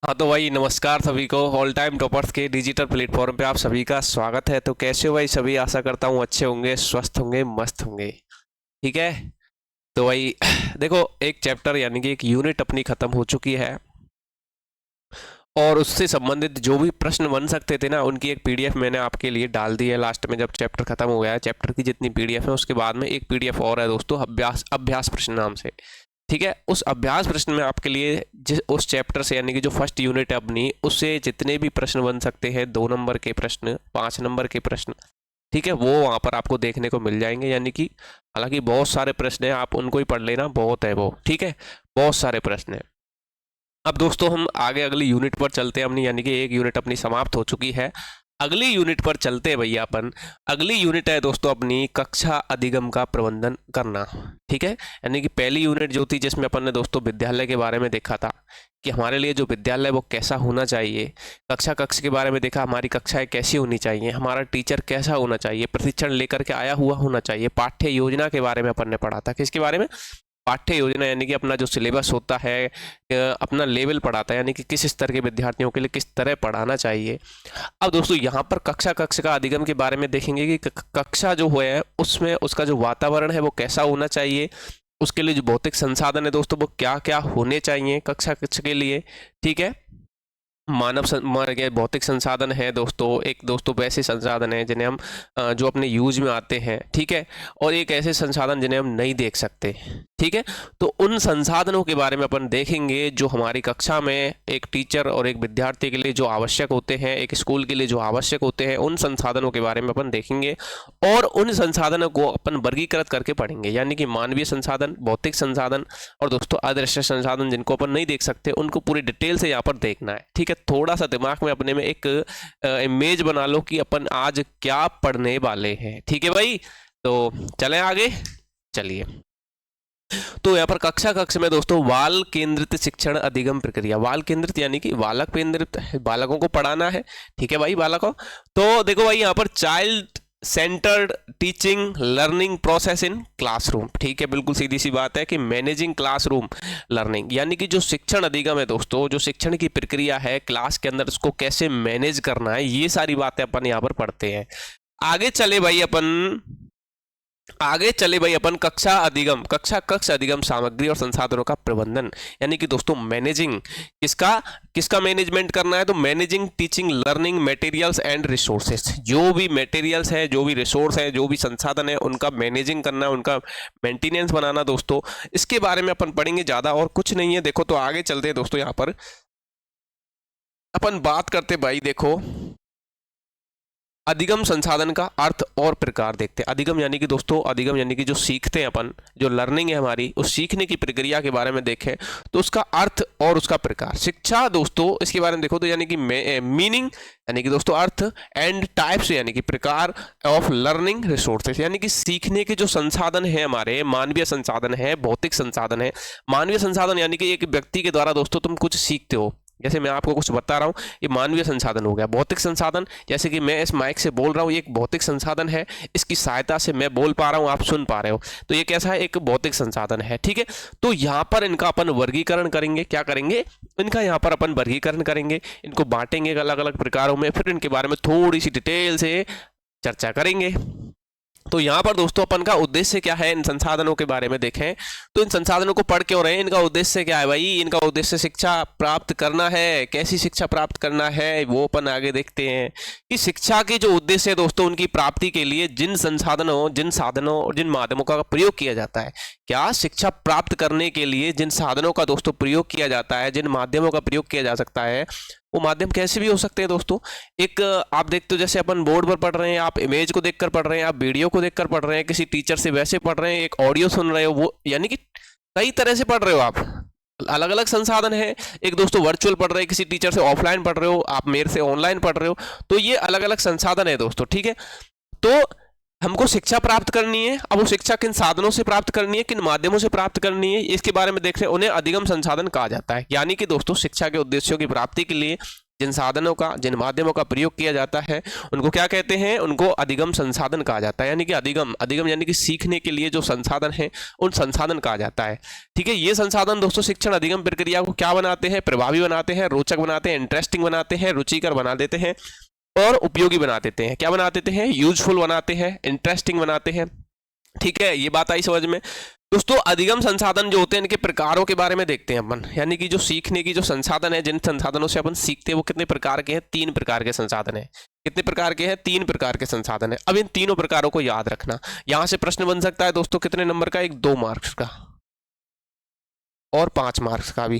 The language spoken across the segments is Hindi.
हाँ तो भाई नमस्कार सभी को। ऑल टाइम टॉपर्स के डिजिटल प्लेटफॉर्म पे आप सभी का स्वागत है। तो कैसे हो भाई सभी? आशा करता हूँ अच्छे होंगे, स्वस्थ होंगे, मस्त होंगे। ठीक है। तो भाई देखो, एक चैप्टर यानी कि एक यूनिट अपनी खत्म हो चुकी है और उससे संबंधित जो भी प्रश्न बन सकते थे ना, उनकी एक पीडीएफ मैंने आपके लिए डाल दी है। लास्ट में जब चैप्टर खत्म हो गया है, चैप्टर की जितनी पीडीएफ है उसके बाद में एक पीडीएफ और है दोस्तों, अभ्यास अभ्यास प्रश्न नाम से। ठीक है। उस अभ्यास प्रश्न में आपके लिए जिस उस चैप्टर से यानी कि जो फर्स्ट यूनिट है अपनी, उससे जितने भी प्रश्न बन सकते हैं, 2 नंबर के प्रश्न, 5 नंबर के प्रश्न, ठीक है, वो वहाँ पर आपको देखने को मिल जाएंगे। यानी कि हालांकि बहुत सारे प्रश्न हैं, आप उनको ही पढ़ लेना, बहुत है वो। ठीक है, बहुत सारे प्रश्न हैं। अब दोस्तों हम आगे अगली यूनिट पर चलते हैं अपनी, यानी कि एक यूनिट अपनी समाप्त हो चुकी है। अगली यूनिट पर चलते हैं भैया अपन। अगली यूनिट है दोस्तों अपनी कक्षा अधिगम का प्रबंधन करना। ठीक है। यानी कि पहली यूनिट जो थी जिसमें अपन ने दोस्तों विद्यालय के बारे में देखा था कि हमारे लिए जो विद्यालय वो कैसा होना चाहिए, कक्ष के बारे में देखा, हमारी कक्षाएं कैसी होनी चाहिए, हमारा टीचर कैसा होना चाहिए, प्रशिक्षण लेकर के आया हुआ होना चाहिए। पाठ्य योजना के बारे में अपन ने पढ़ा था। किसके बारे में? पाठ्य योजना, यानी कि अपना जो सिलेबस होता है, अपना लेवल पढ़ाता है, यानी कि किस स्तर के विद्यार्थियों के लिए किस तरह पढ़ाना चाहिए। अब दोस्तों यहाँ पर कक्षा का अधिगम के बारे में देखेंगे कि कक्षा जो है उसमें उसका जो वातावरण है वो कैसा होना चाहिए, उसके लिए जो भौतिक संसाधन है दोस्तों वो क्या क्या होने चाहिए कक्ष के लिए। ठीक है। भौतिक संसाधन है दोस्तों, एक दोस्तों वैसे संसाधन है जिन्हें हम जो अपने यूज में आते हैं। ठीक है। और एक ऐसे संसाधन जिन्हें हम नहीं देख सकते। ठीक है। तो उन संसाधनों के बारे में अपन देखेंगे जो हमारी कक्षा में एक टीचर और एक विद्यार्थी के लिए जो आवश्यक होते हैं, एक स्कूल के लिए जो आवश्यक होते हैं, उन संसाधनों के बारे में अपन देखेंगे और उन संसाधनों को अपन वर्गीकृत करके पढ़ेंगे। यानी कि मानवीय संसाधन, भौतिक संसाधन और दोस्तों अदृश्य संसाधन जिनको अपन नहीं देख सकते, उनको पूरी डिटेल से यहाँ पर देखना है। ठीक है। थोड़ा सा दिमाग में अपने में एक इमेज बना लो कि अपन आज क्या पढ़ने वाले हैं। ठीक है भाई, तो चलें आगे। चलिए, तो यहाँ पर कक्ष में दोस्तों बाल केंद्रित शिक्षण अधिगम प्रक्रिया। बाल केंद्रित यानी कि बालक केंद्रित, बालकों को पढ़ाना है। ठीक है भाई, बालकों। तो देखो भाई यहाँ पर child centred teaching learning process in classroom. ठीक है, बिल्कुल सीधी सी बात है कि मैनेजिंग क्लासरूम लर्निंग, यानी कि जो शिक्षण अधिगम है दोस्तों, जो शिक्षण की प्रक्रिया है क्लास के अंदर, उसको कैसे मैनेज करना है, ये सारी बातें अपन यहाँ पर पढ़ते हैं। आगे चले भाई अपन कक्ष अधिगम सामग्री और संसाधनों का प्रबंधन, यानी कि दोस्तों मैनेजिंग, किसका मैनेजमेंट करना है? तो managing teaching learning materials and resources. जो भी मटेरियल्स है, जो भी रिसोर्स है, जो भी संसाधन है, उनका मैनेजिंग करना, उनका मेंटेनेंस बनाना दोस्तों, इसके बारे में अपन पढ़ेंगे। ज्यादा और कुछ नहीं है। देखो, तो आगे चलते हैं दोस्तों। यहाँ पर अपन बात करते भाई, देखो अधिगम संसाधन का अर्थ और प्रकार देखते हैं। अधिगम यानी कि दोस्तों, अधिगम यानी कि जो सीखते हैं अपन, जो लर्निंग है हमारी, उस सीखने की प्रक्रिया के बारे में देखें तो उसका अर्थ और उसका प्रकार। शिक्षा दोस्तों, इसके बारे में देखो तो यानी कि मीनिंग यानी कि दोस्तों अर्थ, एंड टाइप्स यानी कि प्रकार, ऑफ लर्निंग रिसोर्सेस यानी कि सीखने के जो संसाधन है हमारे, मानवीय संसाधन है, भौतिक संसाधन है। मानवीय संसाधन यानी कि एक व्यक्ति के द्वारा दोस्तों तुम कुछ सीखते हो, जैसे मैं आपको कुछ बता रहा हूँ, ये मानवीय संसाधन हो गया। भौतिक संसाधन, जैसे कि मैं इस माइक से बोल रहा हूँ, ये एक भौतिक संसाधन है, इसकी सहायता से मैं बोल पा रहा हूँ, आप सुन पा रहे हो, तो ये कैसा है? एक भौतिक संसाधन है। ठीक है। तो यहाँ पर इनका अपन वर्गीकरण करेंगे। क्या करेंगे? इनका यहाँ पर अपन वर्गीकरण करेंगे, इनको बांटेंगे अलग अलग प्रकारों में, फिर इनके बारे में थोड़ी सी डिटेल से चर्चा करेंगे। तो यहाँ पर दोस्तों अपन का उद्देश्य क्या है? इन संसाधनों के बारे में देखें तो इन संसाधनों को पढ़ क्यों रहे हैं? इनका उद्देश्य क्या है भाई? इनका उद्देश्य शिक्षा प्राप्त करना है। कैसी शिक्षा प्राप्त करना है वो अपन आगे देखते हैं कि शिक्षा के जो उद्देश्य है दोस्तों, उनकी प्राप्ति के लिए जिन संसाधनों, जिन साधनों और जिन माध्यमों का प्रयोग किया जाता है। क्या? शिक्षा प्राप्त करने के लिए जिन साधनों का दोस्तों प्रयोग किया जाता है, जिन माध्यमों का प्रयोग किया जा सकता है, वो माध्यम कैसे भी हो सकते हैं दोस्तों। एक आप देखते हो, जैसे अपन बोर्ड पर पढ़ रहे हैं, आप इमेज को देखकर पढ़ रहे हैं, आप वीडियो को देखकर पढ़ रहे हैं, किसी टीचर से वैसे पढ़ रहे हैं, एक ऑडियो सुन रहे हो, वो यानी कि कई तरह से पढ़ रहे हो आप, अलग अलग संसाधन है। एक दोस्तों वर्चुअल पढ़ रहे हैं, किसी टीचर से ऑफलाइन पढ़ रहे हो, आप मेरे से ऑनलाइन पढ़ रहे हो, तो ये अलग अलग संसाधन है दोस्तों। ठीक है। तो हमको शिक्षा प्राप्त करनी है। अब वो शिक्षा किन साधनों से प्राप्त करनी है, किन माध्यमों से प्राप्त करनी है, इसके बारे में देख रहे हैं। उन्हें अधिगम संसाधन कहा जाता है। यानी कि दोस्तों शिक्षा के उद्देश्यों की प्राप्ति के लिए जिन साधनों का, जिन माध्यमों का प्रयोग किया जाता है उनको क्या कहते हैं, उनको अधिगम संसाधन कहा जाता है। यानी कि अधिगम, अधिगम यानी कि सीखने के लिए जो संसाधन है उन संसाधन कहा जाता है। ठीक है, ये संसाधन दोस्तों शिक्षण अधिगम प्रक्रिया को क्या बनाते हैं, प्रभावी बनाते हैं, रोचक बनाते हैं, इंटरेस्टिंग बनाते हैं, रुचिकर बना देते हैं और उपयोगी बना देते हैं। क्या बना देते हैं, यूजफुल बनाते हैं, इंटरेस्टिंग बनाते हैं। ठीक है, ये बात आई समझ में। दोस्तों अधिगम संसाधन जो होते हैं इनके प्रकारों के बारे में देखते हैं अपन। यानी कि जो सीखने की जो संसाधन है, जिन संसाधनों से अपन सीखते हैं वो कितने प्रकार के हैं, 3 प्रकार के संसाधन है। कितने प्रकार के हैं, 3 प्रकार के संसाधन है। अब इन तीनों प्रकारों को याद रखना। यहां से प्रश्न बन सकता है दोस्तों कितने नंबर का, एक 2 मार्क्स का और 5 मार्क्स का भी,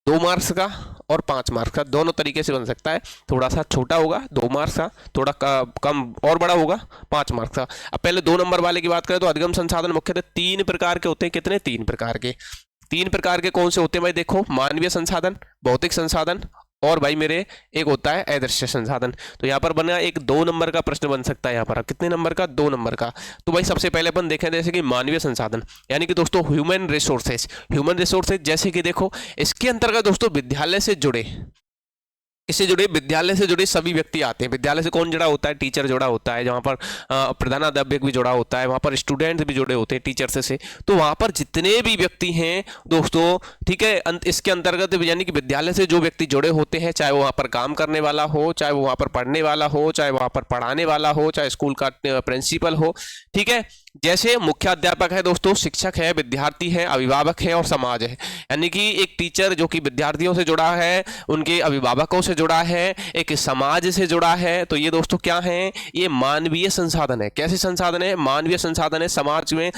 2 मार्क्स का और 5 मार्क्स का, दोनों तरीके से बन सकता है। थोड़ा सा छोटा होगा 2 मार्क्स का, थोड़ा कम और बड़ा होगा 5 मार्क्स का। अब पहले 2 नंबर वाले की बात करें तो अधिगम संसाधन मुख्यतः 3 प्रकार के होते हैं। कितने, 3 प्रकार के। 3 प्रकार के कौन से होते हैं भाई, देखो, मानवीय संसाधन, भौतिक संसाधन और भाई मेरे एक होता है अदृश्य संसाधन। तो यहाँ पर बना एक 2 नंबर का प्रश्न बन सकता है। यहाँ पर कितने नंबर का, 2 नंबर का। तो भाई सबसे पहले अपन देखें जैसे कि मानवीय संसाधन, यानी कि दोस्तों ह्यूमन रिसोर्सेज। ह्यूमन रिसोर्सेज जैसे कि देखो इसके अंतर्गत दोस्तों विद्यालय से जुड़े, इससे जुड़े, विद्यालय से जुड़े सभी व्यक्ति आते हैं। विद्यालय से कौन जुड़ा होता है, टीचर जुड़ा होता है। जहाँ पर प्रधानाध्यापक भी जुड़ा होता है, वहाँ पर स्टूडेंट्स भी जुड़े होते हैं टीचर से। तो वहाँ पर जितने भी व्यक्ति हैं दोस्तों, ठीक है, इसके अंतर्गत यानी कि विद्यालय से जो व्यक्ति जुड़े होते हैं, चाहे वो वहाँ पर काम करने वाला हो, चाहे वो वहाँ पर पढ़ने वाला हो, चाहे वहाँ पर पढ़ाने वाला हो, चाहे स्कूल का प्रिंसिपल हो। ठीक है, जैसे मुख्य अध्यापक है दोस्तों, शिक्षक है, विद्यार्थी है, अभिभावक है और समाज है। यानी कि एक टीचर जो कि विद्यार्थियों से जुड़ा है, उनके अभिभावकों से जुड़ा है, एक समाज से जुड़ा है। तो ये दोस्तों क्या है, ये मानवीय संसाधन है। कैसे संसाधन है, मानवीय संसाधन है। समाज में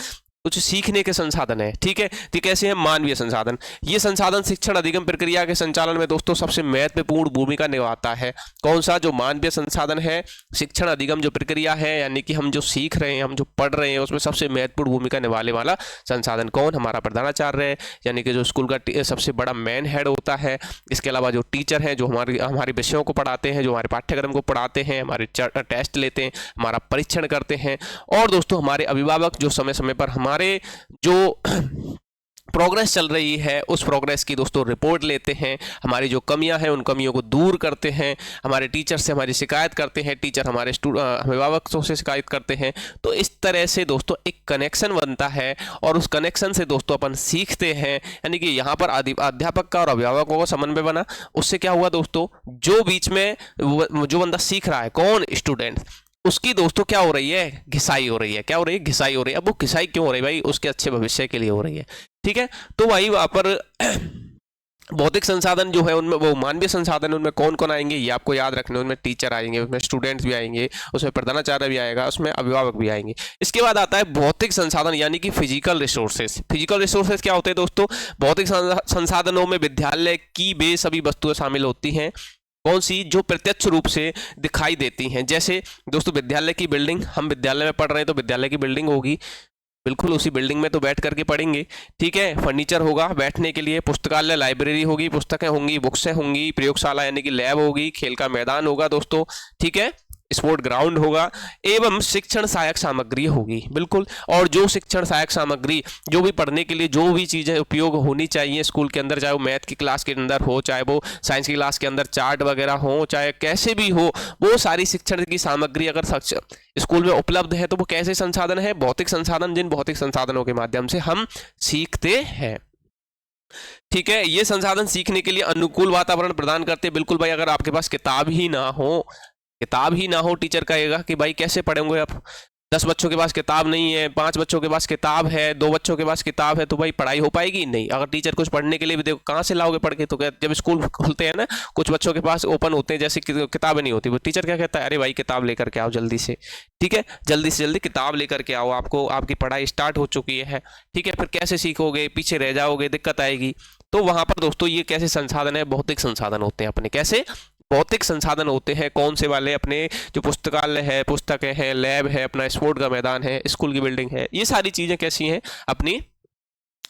कुछ सीखने के संसाधन है। ठीक है, तो कैसे है, मानवीय संसाधन। ये संसाधन शिक्षण अधिगम प्रक्रिया के संचालन में दोस्तों सबसे महत्वपूर्ण भूमिका निभाता है। कौन सा, जो मानवीय संसाधन है, शिक्षण अधिगम जो प्रक्रिया है, यानी कि हम जो सीख रहे हैं, हम जो पढ़ रहे हैं, उसमें सबसे महत्वपूर्ण भूमिका निभाने वाला संसाधन कौन, हमारा प्रधानाचार्य है, यानी कि जो स्कूल का सबसे बड़ा मेन हेड होता है। इसके अलावा जो टीचर हैं, जो हमारे विषयों को पढ़ाते हैं, जो हमारे पाठ्यक्रम को पढ़ाते हैं, हमारे टेस्ट लेते हैं, हमारा परीक्षण करते हैं। और दोस्तों हमारे अभिभावक जो समय समय पर हमारे जो प्रोग्रेस चल रही है उस प्रोग्रेस की दोस्तों रिपोर्ट लेते हैं, हमारी जो कमियां हैं उन कमियों को दूर करते हैं, हमारे टीचर से हमारी शिकायत करते हैं, टीचर हमारे अभिभावकों से शिकायत करते हैं। तो इस तरह से दोस्तों एक कनेक्शन बनता है और उस कनेक्शन से दोस्तों अपन सीखते हैं। यानी कि यहाँ पर अध्यापक का और अभिभावकों का समन्वय बना। उससे क्या हुआ दोस्तों, जो बीच में जो बंदा सीख रहा है, कौन, स्टूडेंट, उसकी दोस्तों क्या हो रही है, घिसाई हो रही है। क्या हो रही है, घिसाई हो रही है। अब वो घिसाई क्यों हो रही है भाई, उसके अच्छे भविष्य के लिए हो रही है। ठीक है, तो भाई वहां पर भौतिक संसाधन जो है उनमें वो मानवीय संसाधन, उनमें कौन कौन आएंगे ये आपको याद रखने। उनमें टीचर आएंगे, उसमें स्टूडेंट्स भी आएंगे, उसमें प्रधानाचार्य भी आएगा, उसमें अभिभावक भी आएंगे। इसके बाद आता है भौतिक संसाधन यानी कि फिजिकल रिसोर्सेज। फिजिकल रिसोर्सेज क्या होते हैं दोस्तों, भौतिक संसाधनों में विद्यालय की वे सभी वस्तुएं शामिल होती हैं। कौन सी, जो प्रत्यक्ष रूप से दिखाई देती हैं। जैसे दोस्तों विद्यालय की बिल्डिंग, हम विद्यालय में पढ़ रहे हैं तो विद्यालय की बिल्डिंग होगी, बिल्कुल उसी बिल्डिंग में तो बैठ करके पढ़ेंगे। ठीक है, फर्नीचर होगा बैठने के लिए, पुस्तकालय, लाइब्रेरी होगी, पुस्तकें होंगी, बुक्सें होंगी, प्रयोगशाला यानी कि लैब होगी, खेल का मैदान होगा दोस्तों। ठीक है, स्पोर्ट ग्राउंड होगा एवं शिक्षण सहायक सामग्री होगी। बिल्कुल, और जो शिक्षण सहायक सामग्री, जो भी पढ़ने के लिए जो भी चीज़ें उपयोग होनी चाहिए स्कूल के अंदर, चाहे वो मैथ की क्लास के अंदर हो, चाहे वो साइंस की क्लास के अंदर चार्ट वगैरह हो, चाहे कैसे भी हो, वो सारी शिक्षण की सामग्री अगर स्कूल में उपलब्ध है तो वो कैसे संसाधन है, भौतिक संसाधन। जिन भौतिक संसाधनों के माध्यम से हम सीखते हैं। ठीक है, ये संसाधन सीखने के लिए अनुकूल वातावरण प्रदान करते हैं। बिल्कुल भाई, अगर आपके पास किताब ही ना हो, टीचर कहेगा कि भाई कैसे पढ़ेंगे आप, 10 बच्चों के पास किताब नहीं है, 5 बच्चों के पास किताब है, 2 बच्चों के पास किताब है, तो भाई पढ़ाई हो पाएगी नहीं। अगर टीचर कुछ पढ़ने के लिए भी, देखो कहाँ से लाओगे पढ़ के, तो जब स्कूल खुलते हैं ना, कुछ बच्चों के पास ओपन होते हैं, जैसे किताबें नहीं होती, वो टीचर क्या कहता है, अरे भाई किताब लेकर के आओ जल्दी से। ठीक है, जल्दी से जल्दी किताब लेकर के आओ, आपकी पढ़ाई स्टार्ट हो चुकी है। ठीक है, फिर कैसे सीखोगे, पीछे रह जाओगे, दिक्कत आएगी। तो वहां पर दोस्तों ये कैसे संसाधन है, भौतिक संसाधन होते हैं अपने। कैसे भौतिक संसाधन होते हैं, कौन से वाले, अपने जो पुस्तकालय है, पुस्तकें हैं, लैब है, अपना स्पोर्ट का मैदान है, स्कूल की बिल्डिंग है, ये सारी चीजें कैसी हैं, अपनी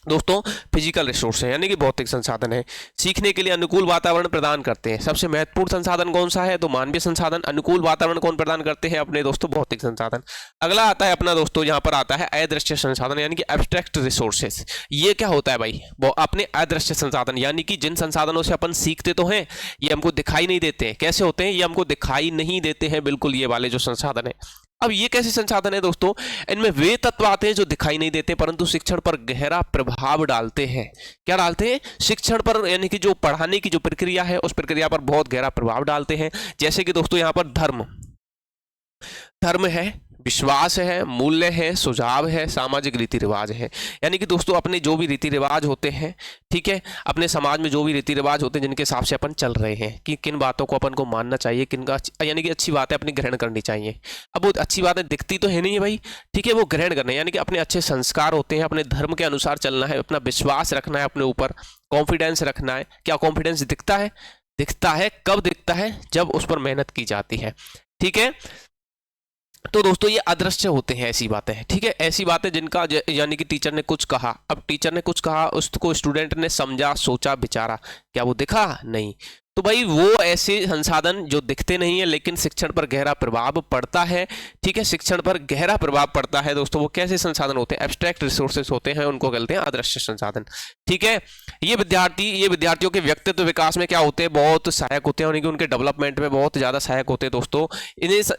दोस्तों फिजिकल रिसोर्स है, यानी कि भौतिक संसाधन है, सीखने के लिए अनुकूल वातावरण प्रदान करते हैं। सबसे महत्वपूर्ण संसाधन कौन सा है? तो मानवीय संसाधन। अनुकूल वातावरण कौन प्रदान करते हैं? अपने दोस्तों भौतिक संसाधन। अगला आता है अपना दोस्तों, यहाँ पर आता है अदृश्य संसाधन, यानी कि एब्स्ट्रैक्ट रिसोर्सेस। ये क्या होता है भाई? वो अपने अदृश्य संसाधन, यानी कि जिन संसाधनों से अपन सीखते तो हैं, ये हमको दिखाई नहीं देते। कैसे होते हैं? ये हमको दिखाई नहीं देते हैं, बिल्कुल ये वाले जो संसाधन है। अब ये कैसे संसाधन है दोस्तों? इनमें वे तत्व आते हैं जो दिखाई नहीं देते परंतु शिक्षण पर गहरा प्रभाव डालते हैं। क्या डालते हैं? शिक्षण पर, यानी कि जो पढ़ाने की जो प्रक्रिया है उस प्रक्रिया पर बहुत गहरा प्रभाव डालते हैं। जैसे कि दोस्तों यहाँ पर धर्म है, विश्वास है, मूल्य है, सुझाव है, सामाजिक रीति रिवाज है। यानी कि दोस्तों अपने जो भी रीति रिवाज होते हैं, ठीक है, अपने समाज में जो भी रीति रिवाज होते हैं जिनके हिसाब से अपन चल रहे हैं, कि किन बातों को अपन को मानना चाहिए, किन का, यानी कि अच्छी बातें अपनी ग्रहण करनी चाहिए। अब वो अच्छी बातें दिखती तो है नहीं है भाई, ठीक है, वो ग्रहण करना है, यानी कि अपने अच्छे संस्कार होते हैं, अपने धर्म के अनुसार चलना है, अपना विश्वास रखना है अपने ऊपर, कॉन्फिडेंस रखना है। क्या कॉन्फिडेंस दिखता है? दिखता है। कब दिखता है? जब उस पर मेहनत की जाती है, ठीक है। तो दोस्तों ये अदृश्य होते हैं, ऐसी बातें हैं, ठीक है, ऐसी बातें जिनका यानी कि टीचर ने कुछ कहा, अब टीचर ने कुछ कहा, उसको स्टूडेंट ने समझा, सोचा, विचारा, क्या वो दिखा? नहीं। तो भाई वो ऐसे संसाधन जो दिखते नहीं है लेकिन शिक्षण पर गहरा प्रभाव पड़ता है, ठीक है, शिक्षण पर गहरा प्रभाव पड़ता है दोस्तों। वो कैसे संसाधन होते हैं? एब्स्ट्रैक्ट रिसोर्सेज होते हैं, उनको कहते हैं अदृश्य संसाधन, ठीक है। ये विद्यार्थियों के व्यक्तित्व विकास में क्या होते हैं? बहुत सहायक होते हैं, उनके डेवलपमेंट में बहुत ज्यादा सहायक होते हैं दोस्तों।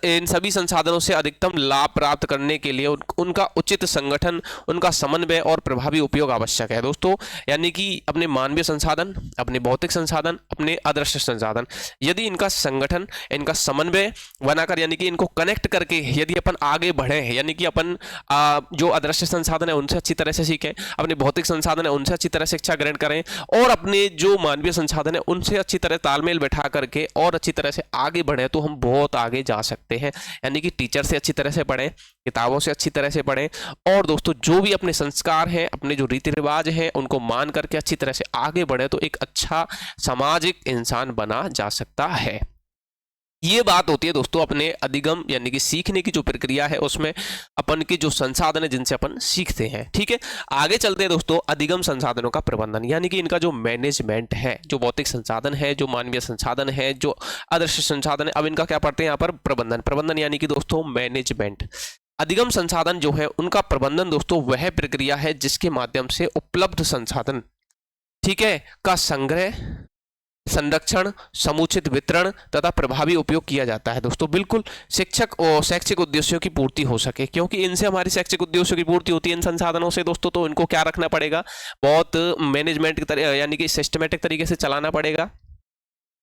इन सभी संसाधनों से अधिकतम लाभ प्राप्त करने के लिए उनका उचित संगठन, उनका समन्वय और प्रभावी उपयोग आवश्यक है दोस्तों। यानी कि अपने मानवीय संसाधन, अपने भौतिक संसाधन, अपने अदृश्य संसाधन, यदि इनका संगठन, इनका समन्वय बनाकर, यानी कि इनको कनेक्ट करके यदि अपन आगे बढ़े, यानी कि अपन जो अदृश्य संसाधन है उनसे अच्छी तरह से सीखें, अपने भौतिक संसाधन है उनसे अच्छी तरह से शिक्षा ग्रहण करें, और अपने जो मानवीय संसाधन है उनसे अच्छी तरह तालमेल बैठा करके और अच्छी तरह से आगे बढ़े, तो हम बहुत आगे जा सकते हैं। यानी कि टीचर से अच्छी तरह से पढ़ें, किताबों से अच्छी तरह से पढ़ें, और दोस्तों जो भी अपने संस्कार हैं, अपने जो रीति रिवाज हैं, उनको मान करके अच्छी तरह से आगे बढ़े, तो एक अच्छा सामाजिक इंसान बना जा सकता है। ये बात होती है दोस्तों अपने अधिगम, यानी कि सीखने की जो प्रक्रिया है उसमें अपन के जो संसाधन है जिनसे अपन सीखते हैं, ठीक है। आगे चलते हैं दोस्तों, अधिगम संसाधनों का प्रबंधन, यानी कि इनका जो मैनेजमेंट है, जो भौतिक संसाधन है, जो मानवीय संसाधन है, जो अदृश्य संसाधन है, अब इनका क्या पढ़ते हैं यहाँ पर? प्रबंधन यानी कि दोस्तों मैनेजमेंट। अधिगम संसाधन जो है उनका प्रबंधन दोस्तों वह प्रक्रिया है जिसके माध्यम से उपलब्ध संसाधन, ठीक है, का संग्रह, संरक्षण, समुचित वितरण तथा प्रभावी उपयोग किया जाता है दोस्तों। बिल्कुल शिक्षक और शैक्षिक उद्देश्यों की पूर्ति हो सके, क्योंकि इनसे हमारी शैक्षिक उद्देश्यों की पूर्ति होती है इन संसाधनों से दोस्तों। तो इनको क्या रखना पड़ेगा? बहुत मैनेजमेंट की तरह, यानी कि सिस्टमेटिक तरीके से चलाना पड़ेगा,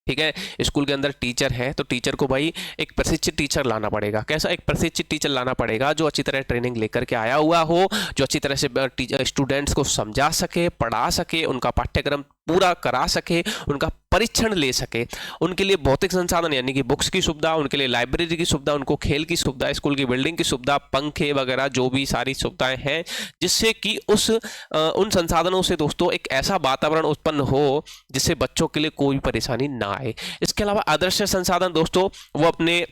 ठीक है। स्कूल के अंदर टीचर है तो टीचर को भाई एक प्रशिक्षित टीचर लाना पड़ेगा। कैसा? एक प्रशिक्षित टीचर लाना पड़ेगा जो अच्छी तरह ट्रेनिंग लेकर के आया हुआ हो, जो अच्छी तरह से स्टूडेंट्स को समझा सके, पढ़ा सके, उनका पाठ्यक्रम पूरा करा सके, उनका परीक्षण ले सके। उनके लिए भौतिक संसाधन यानी कि बुक्स की सुविधा, उनके लिए लाइब्रेरी की सुविधा, उनको खेल की सुविधा, स्कूल की बिल्डिंग की सुविधा, पंखे वगैरह जो भी सारी सुविधाएं हैं, जिससे कि उन संसाधनों से दोस्तों एक ऐसा वातावरण उत्पन्न हो जिससे बच्चों के लिए कोई परेशानी ना आए। इसके अलावा अदृश्य संसाधन दोस्तों वो अपने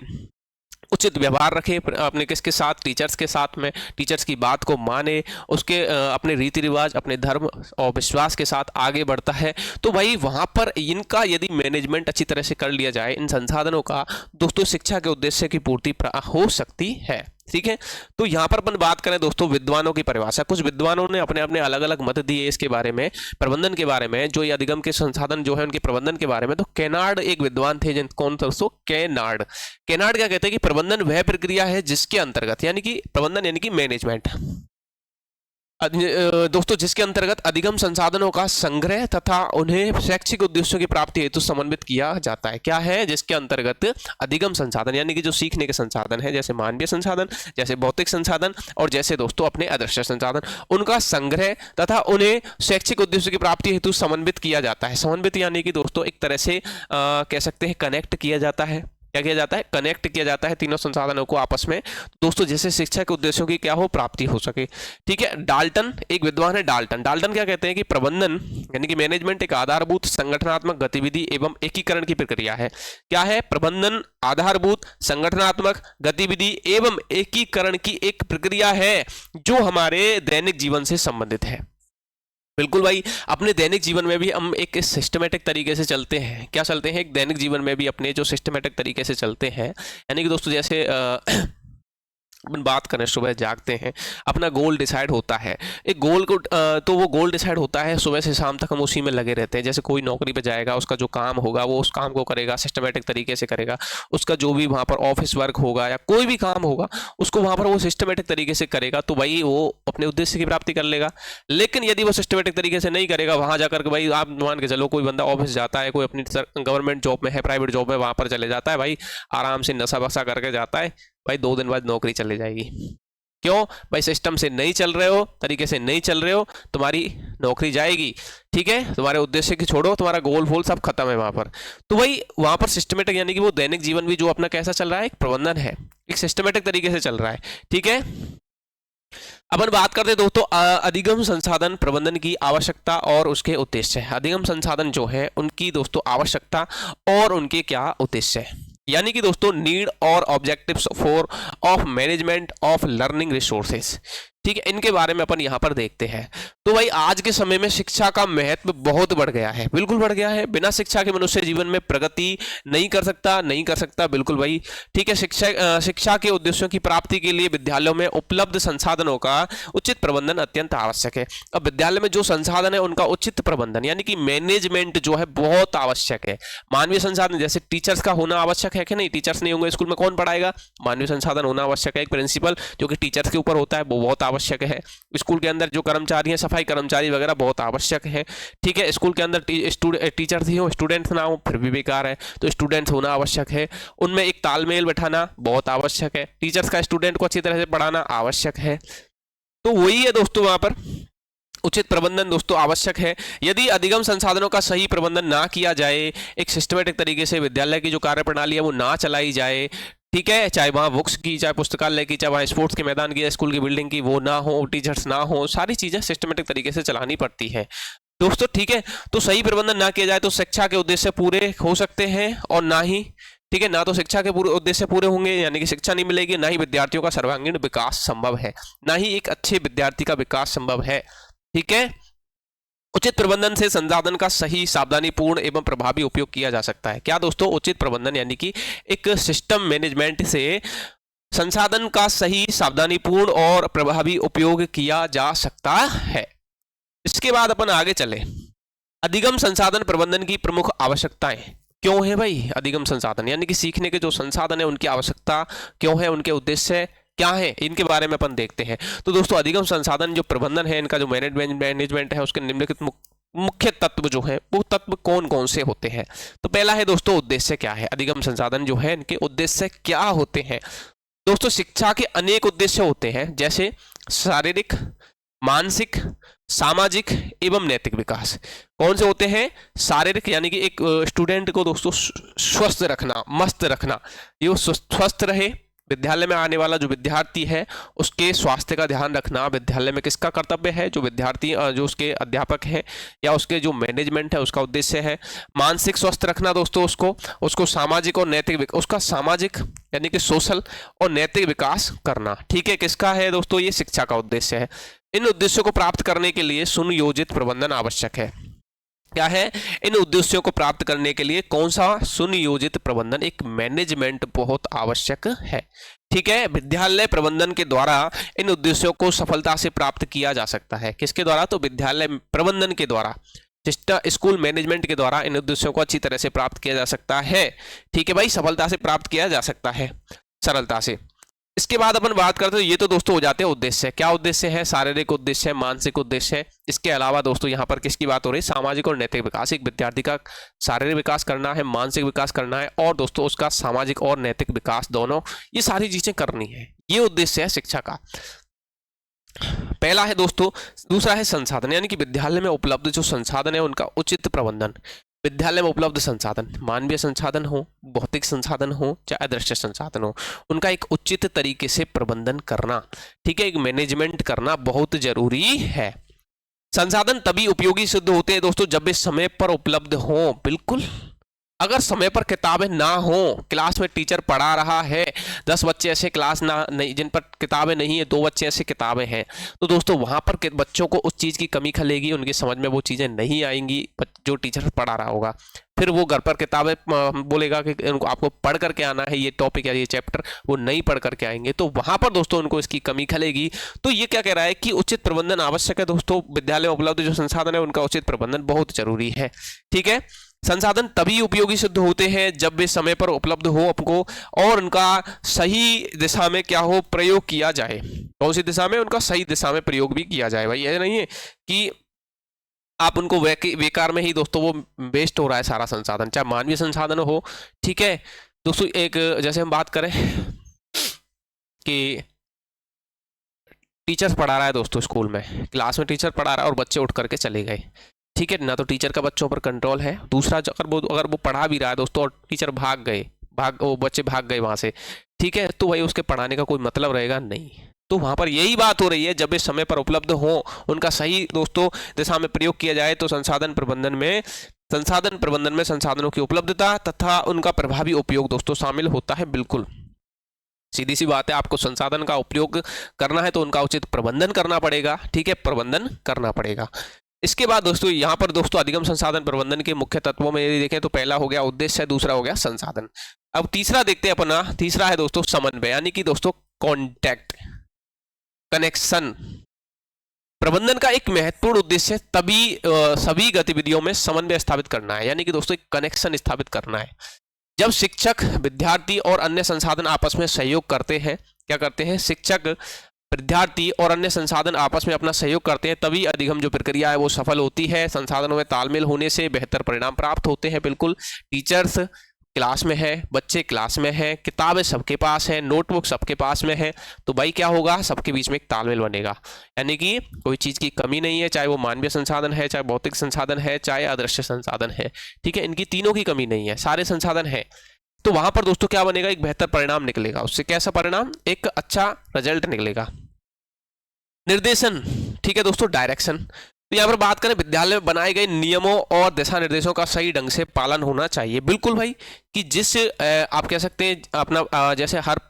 उचित व्यवहार रखे अपने किसके साथ? टीचर्स के साथ में, टीचर्स की बात को माने, उसके अपने रीति रिवाज, अपने धर्म और विश्वास के साथ आगे बढ़ता है। तो भाई वहाँ पर इनका यदि मैनेजमेंट अच्छी तरह से कर लिया जाए इन संसाधनों का, दोस्तों शिक्षा के उद्देश्य की पूर्ति हो सकती है, ठीक है। तो यहाँ पर अपन बात करें दोस्तों विद्वानों की परिभाषा, कुछ विद्वानों ने अपने अपने अलग अलग मत दिए इसके बारे में, प्रबंधन के बारे में, जो ये अधिगम के संसाधन जो है उनके प्रबंधन के बारे में। तो केनार्ड एक विद्वान थे, जिन कौन दोस्तों? केनार्ड क्या कहते हैं कि प्रबंधन वह प्रक्रिया है जिसके अंतर्गत, यानी कि प्रबंधन यानी कि मैनेजमेंट दोस्तों, जिसके अंतर्गत अधिगम संसाधनों का संग्रह तथा उन्हें शैक्षिक उद्देश्यों की प्राप्ति हेतु समन्वित किया जाता है। क्या है? जिसके अंतर्गत अधिगम संसाधन यानी कि जो सीखने के संसाधन है, जैसे मानवीय संसाधन, जैसे भौतिक संसाधन और जैसे दोस्तों अपने अदृश्य संसाधन, उनका संग्रह तथा उन्हें शैक्षिक उद्देश्यों की प्राप्ति हेतु समन्वित किया जाता है। समन्वित यानी कि दोस्तों एक तरह से कह सकते हैं कनेक्ट किया जाता है। क्या किया जाता है? कनेक्ट किया जाता है तीनों संसाधनों को आपस में दोस्तों, जैसे शिक्षा के उद्देश्यों की क्या हो? प्राप्ति हो सके, ठीक है। डाल्टन एक विद्वान है, डाल्टन क्या कहते हैं कि प्रबंधन यानी कि मैनेजमेंट एक आधारभूत संगठनात्मक गतिविधि एवं एकीकरण की प्रक्रिया है। क्या है? प्रबंधन आधारभूत संगठनात्मक गतिविधि एवं एकीकरण की एक प्रक्रिया है जो हमारे दैनिक जीवन से संबंधित है। बिल्कुल भाई, अपने दैनिक जीवन में भी हम एक सिस्टमेटिक तरीके से चलते हैं। क्या चलते हैं? एक दैनिक जीवन में भी अपने जो सिस्टमेटिक तरीके से चलते हैं, यानी कि दोस्तों जैसे अपन बात करें, सुबह जागते हैं, अपना गोल डिसाइड होता है, एक गोल को तो वो गोल डिसाइड होता है, सुबह से शाम तक हम उसी में लगे रहते हैं। जैसे कोई नौकरी पे जाएगा, उसका जो काम होगा वो उस काम को करेगा, सिस्टमेटिक तरीके से करेगा। उसका जो भी वहाँ पर ऑफिस वर्क होगा या कोई भी काम होगा, उसको वहाँ पर वो सिस्टमेटिक तरीके से करेगा, तो भाई वो अपने उद्देश्य की प्राप्ति कर लेगा। लेकिन यदि वो सिस्टमेटिक तरीके से नहीं करेगा, वहाँ जाकर के भाई आप मान के चलो, कोई बंदा ऑफिस जाता है, कोई अपनी गवर्नमेंट जॉब में है, प्राइवेट जॉब में, वहाँ पर चले जाता है, भाई आराम से नशा वसा करके जाता है, भाई 2 दिन बाद नौकरी चले जाएगी। क्यों भाई? सिस्टम से नहीं चल रहे हो, तरीके से नहीं चल रहे हो, तुम्हारी नौकरी जाएगी। ठीक है, तुम्हारे उद्देश्य की छोड़ो, तुम्हारा गोल वोल सब खत्म है वहां पर। तो भाई वहां पर सिस्टमेटिक, यानी कि वो दैनिक जीवन भी जो अपना कैसा चल रहा है, एक प्रबंधन है, एक सिस्टमेटिक तरीके से चल रहा है। ठीक है, अपन बात करते हैं दोस्तों अधिगम संसाधन प्रबंधन की आवश्यकता और उसके उद्देश्य। अधिगम संसाधन जो है उनकी दोस्तों आवश्यकता और उनके क्या उद्देश्य है, यानी कि दोस्तों नीड और objectives for of management of learning resources. ठीक है, इनके बारे में अपन यहाँ पर देखते हैं। तो भाई आज के समय में शिक्षा का महत्व बहुत बढ़ गया है, बिल्कुल बढ़ गया है। बिना शिक्षा के मनुष्य जीवन में प्रगति नहीं कर सकता बिल्कुल भाई। ठीक है, शिक्षा के उद्देश्यों की प्राप्ति के लिए विद्यालयों में उपलब्ध संसाधनों का उचित प्रबंधन अत्यंत आवश्यक है। अब विद्यालय में जो संसाधन है उनका उचित प्रबंधन यानी कि मैनेजमेंट जो है बहुत आवश्यक है। मानवीय संसाधन जैसे टीचर्स का होना आवश्यक है कि नहीं? टीचर्स नहीं होंगे स्कूल में कौन पढ़ाएगा? मानवीय संसाधन होना आवश्यक है। एक प्रिंसिपल जो कि टीचर्स के ऊपर होता है वो बहुत आवश्यक है। स्कूल के अंदर जो कर्मचारी हैं, सफाई कर्मचारी वगैरह बहुत आवश्यक है। ठीक है, स्कूल के अंदर टीचर्स ही हो, स्टूडेंट्स ना हो फिर भी बेकार है, तो स्टूडेंट्स होना आवश्यक है। उनमें एक तालमेल बैठाना बहुत आवश्यक है। टीचर्स का स्टूडेंट को अच्छी तरह से पढ़ाना आवश्यक है। तो वही है दोस्तों, वहां पर उचित प्रबंधन दोस्तों आवश्यक है। यदि अधिगम संसाधनों का सही प्रबंधन ना किया जाए, एक सिस्टमेटिक तरीके से विद्यालय की जो कार्य प्रणाली है वो ना चलाई जाए, ठीक है, चाहे वहाँ बुक्स की, चाहे पुस्तकालय की, चाहे वहाँ स्पोर्ट्स के मैदान की, स्कूल की बिल्डिंग की, वो ना हो, टीचर्स ना हो, सारी चीजें सिस्टमेटिक तरीके से चलानी पड़ती है दोस्तों। ठीक है, तो सही प्रबंधन ना किया जाए तो शिक्षा के उद्देश्य पूरे हो सकते हैं और ना ही, ठीक है, ना तो शिक्षा के पूरे उद्देश्य पूरे होंगे, यानी कि शिक्षा नहीं मिलेगी, ना ही विद्यार्थियों का सर्वांगीण विकास संभव है, ना ही एक अच्छे विद्यार्थी का विकास संभव है। ठीक है, उचित प्रबंधन से संसाधन का सही, सावधानीपूर्ण एवं प्रभावी उपयोग किया जा सकता है। क्या दोस्तों? उचित प्रबंधन यानी कि एक सिस्टम मैनेजमेंट से संसाधन का सही, सावधानीपूर्ण और प्रभावी उपयोग किया जा सकता है। इसके बाद अपन आगे चले, अधिगम संसाधन प्रबंधन की प्रमुख आवश्यकताएं क्यों है भाई? अधिगम संसाधन यानी कि सीखने के जो संसाधन है उनकी आवश्यकता क्यों है, उनके उद्देश्य क्या है, इनके बारे में अपन देखते हैं। तो दोस्तों अधिगम संसाधन जो प्रबंधन है, इनका जो मैनेजमेंट है, उसके निम्नलिखित मुख्य तत्व जो है वो तत्व कौन कौन से होते हैं? तो पहला है दोस्तों उद्देश्य क्या है। अधिगम संसाधन जो है इनके उद्देश्य क्या होते हैं? दोस्तों शिक्षा के अनेक उद्देश्य होते हैं, जैसे शारीरिक, मानसिक, सामाजिक एवं नैतिक विकास। कौन से होते हैं? शारीरिक यानी कि एक स्टूडेंट को दोस्तों स्वस्थ रखना, मस्त रखना, ये स्वस्थ रहे। विद्यालय में आने वाला जो विद्यार्थी है उसके स्वास्थ्य का ध्यान रखना विद्यालय में किसका कर्तव्य है? जो विद्यार्थी, जो उसके अध्यापक है या उसके जो मैनेजमेंट है उसका उद्देश्य है। मानसिक स्वस्थ रखना दोस्तों उसको सामाजिक और नैतिक, उसका सामाजिक यानी कि सोशल और नैतिक विकास करना। ठीक है, किसका है दोस्तों? ये शिक्षा का उद्देश्य है। इन उद्देश्यों को प्राप्त करने के लिए सुनियोजित प्रबंधन आवश्यक है। क्या है? इन उद्देश्यों को प्राप्त करने के लिए कौन सा? सुनियोजित प्रबंधन, एक मैनेजमेंट बहुत आवश्यक है। ठीक है, विद्यालय प्रबंधन के द्वारा इन उद्देश्यों को सफलता से प्राप्त किया जा सकता है। किसके द्वारा? तो विद्यालय प्रबंधन के द्वारा, स्कूल मैनेजमेंट के द्वारा इन उद्देश्यों को अच्छी तरह से प्राप्त किया जा सकता है। ठीक है भाई, सफलता से प्राप्त किया जा सकता है, सरलता से। इसके बाद अपन बात करते हैं, ये तो दोस्तों हो जाते हैं उद्देश्य। क्या उद्देश्य है? शारीरिक उद्देश्य, मानसिक उद्देश्य। इसके अलावा दोस्तों यहाँ पर किसकी बात हो रही है? सामाजिक और नैतिक विकास। एक विद्यार्थी का शारीरिक विकास करना है, मानसिक विकास करना है और दोस्तों उसका सामाजिक और नैतिक विकास दोनों, ये सारी चीजें करनी है। ये उद्देश्य है शिक्षा का, पहला है दोस्तों। दूसरा है संसाधन, यानी कि विद्यालय में उपलब्ध जो संसाधन है उनका उचित प्रबंधन। विद्यालय में उपलब्ध संसाधन, मानवीय संसाधन हो, भौतिक संसाधन हो, चाहे अदृश्य संसाधन हो, उनका एक उचित तरीके से प्रबंधन करना, ठीक है, एक मैनेजमेंट करना बहुत जरूरी है। संसाधन तभी उपयोगी सिद्ध होते हैं दोस्तों जब वे समय पर उपलब्ध हो। बिल्कुल अगर समय पर किताबें ना हो, क्लास में टीचर पढ़ा रहा है, 10 बच्चे ऐसे क्लास ना नहीं जिन पर किताबें नहीं है, 2 बच्चे ऐसे किताबें हैं, तो दोस्तों वहां पर बच्चों को उस चीज़ की कमी खलेगी, उनकी समझ में वो चीज़ें नहीं आएंगी जो टीचर पढ़ा रहा होगा। फिर वो घर पर किताबें बोलेगा कि उनको आपको पढ़ करके आना है ये टॉपिक या ये चैप्टर, वो नहीं पढ़ करके आएंगे, तो वहां पर दोस्तों उनको इसकी कमी खलेगी। तो ये क्या कह रहा है कि उचित प्रबंधन आवश्यक है दोस्तों, विद्यालय में उपलब्ध जो संसाधन है उनका उचित प्रबंधन बहुत जरूरी है। ठीक है, संसाधन तभी उपयोगी सिद्ध होते हैं जब वे समय पर उपलब्ध हो आपको और उनका सही दिशा में क्या हो, प्रयोग किया जाए। कौन सी दिशा में? उनका सही दिशा में प्रयोग भी किया जाए। भाई ये नहीं है कि आप उनको बेकार में ही दोस्तों वो वेस्ट हो रहा है सारा संसाधन, चाहे मानवीय संसाधन हो। ठीक है दोस्तों, एक जैसे हम बात करें कि टीचर पढ़ा रहा है दोस्तों स्कूल में, क्लास में टीचर पढ़ा रहा है और बच्चे उठ करके चले गए। ठीक है ना, तो टीचर का बच्चों पर कंट्रोल है। दूसरा, अगर वो पढ़ा भी रहा है दोस्तों और टीचर वो बच्चे भाग गए वहां से, ठीक है, तो वही उसके पढ़ाने का कोई मतलब रहेगा नहीं। तो वहां पर यही बात हो रही है, जब वे समय पर उपलब्ध हो, उनका सही दोस्तों दिशा में प्रयोग किया जाए, तो संसाधन प्रबंधन में संसाधनों की उपलब्धता तथा उनका प्रभावी उपयोग दोस्तों शामिल होता है। बिल्कुल सीधी सी बात है, आपको संसाधन का उपयोग करना है तो उनका उचित प्रबंधन करना पड़ेगा। ठीक है, प्रबंधन करना पड़ेगा। इसके बाद दोस्तों यहाँ पर दोस्तों अधिगम संसाधन प्रबंधन के मुख्य तत्वों में यदि देखें तो पहला हो गया उद्देश्य, दूसरा हो गया संसाधन। अब तीसरा देखते हैं अपना, तीसरा है दोस्तों समन्वय, यानी कि दोस्तों कॉन्टैक्ट, कनेक्शन। प्रबंधन का एक महत्वपूर्ण उद्देश्य सभी गतिविधियों में समन्वय स्थापित करना है, यानी कि दोस्तों एक कनेक्शन स्थापित करना है। जब शिक्षक, विद्यार्थी और अन्य संसाधन आपस में सहयोग करते हैं, क्या करते हैं, शिक्षक, विद्यार्थी और अन्य संसाधन आपस में अपना सहयोग करते हैं, तभी अधिगम जो प्रक्रिया है वो सफल होती है। संसाधनों में तालमेल होने से बेहतर परिणाम प्राप्त होते हैं। बिल्कुल, टीचर्स क्लास में है, बच्चे क्लास में है, किताबें सबके पास है, नोटबुक सबके पास में है, तो भाई क्या होगा, सबके बीच में एक तालमेल बनेगा, यानी कि कोई चीज़ की कमी नहीं है, चाहे वो मानवीय संसाधन है, चाहे भौतिक संसाधन है, चाहे अदृश्य संसाधन है। ठीक है, इनकी तीनों की कमी नहीं है, सारे संसाधन है। तो वहां पर दोस्तों क्या बनेगा, एक बेहतर परिणाम निकलेगा। उससे कैसा परिणाम, एक अच्छा रिजल्ट निकलेगा। निर्देशन, ठीक है दोस्तों, डायरेक्शन। तो यहाँ पर बात करें, विद्यालय में बनाए गए नियमों और दिशा निर्देशों का सही ढंग से पालन होना चाहिए। बिल्कुल भाई, कि जिस आप कह सकते हैं अपना जैसे हर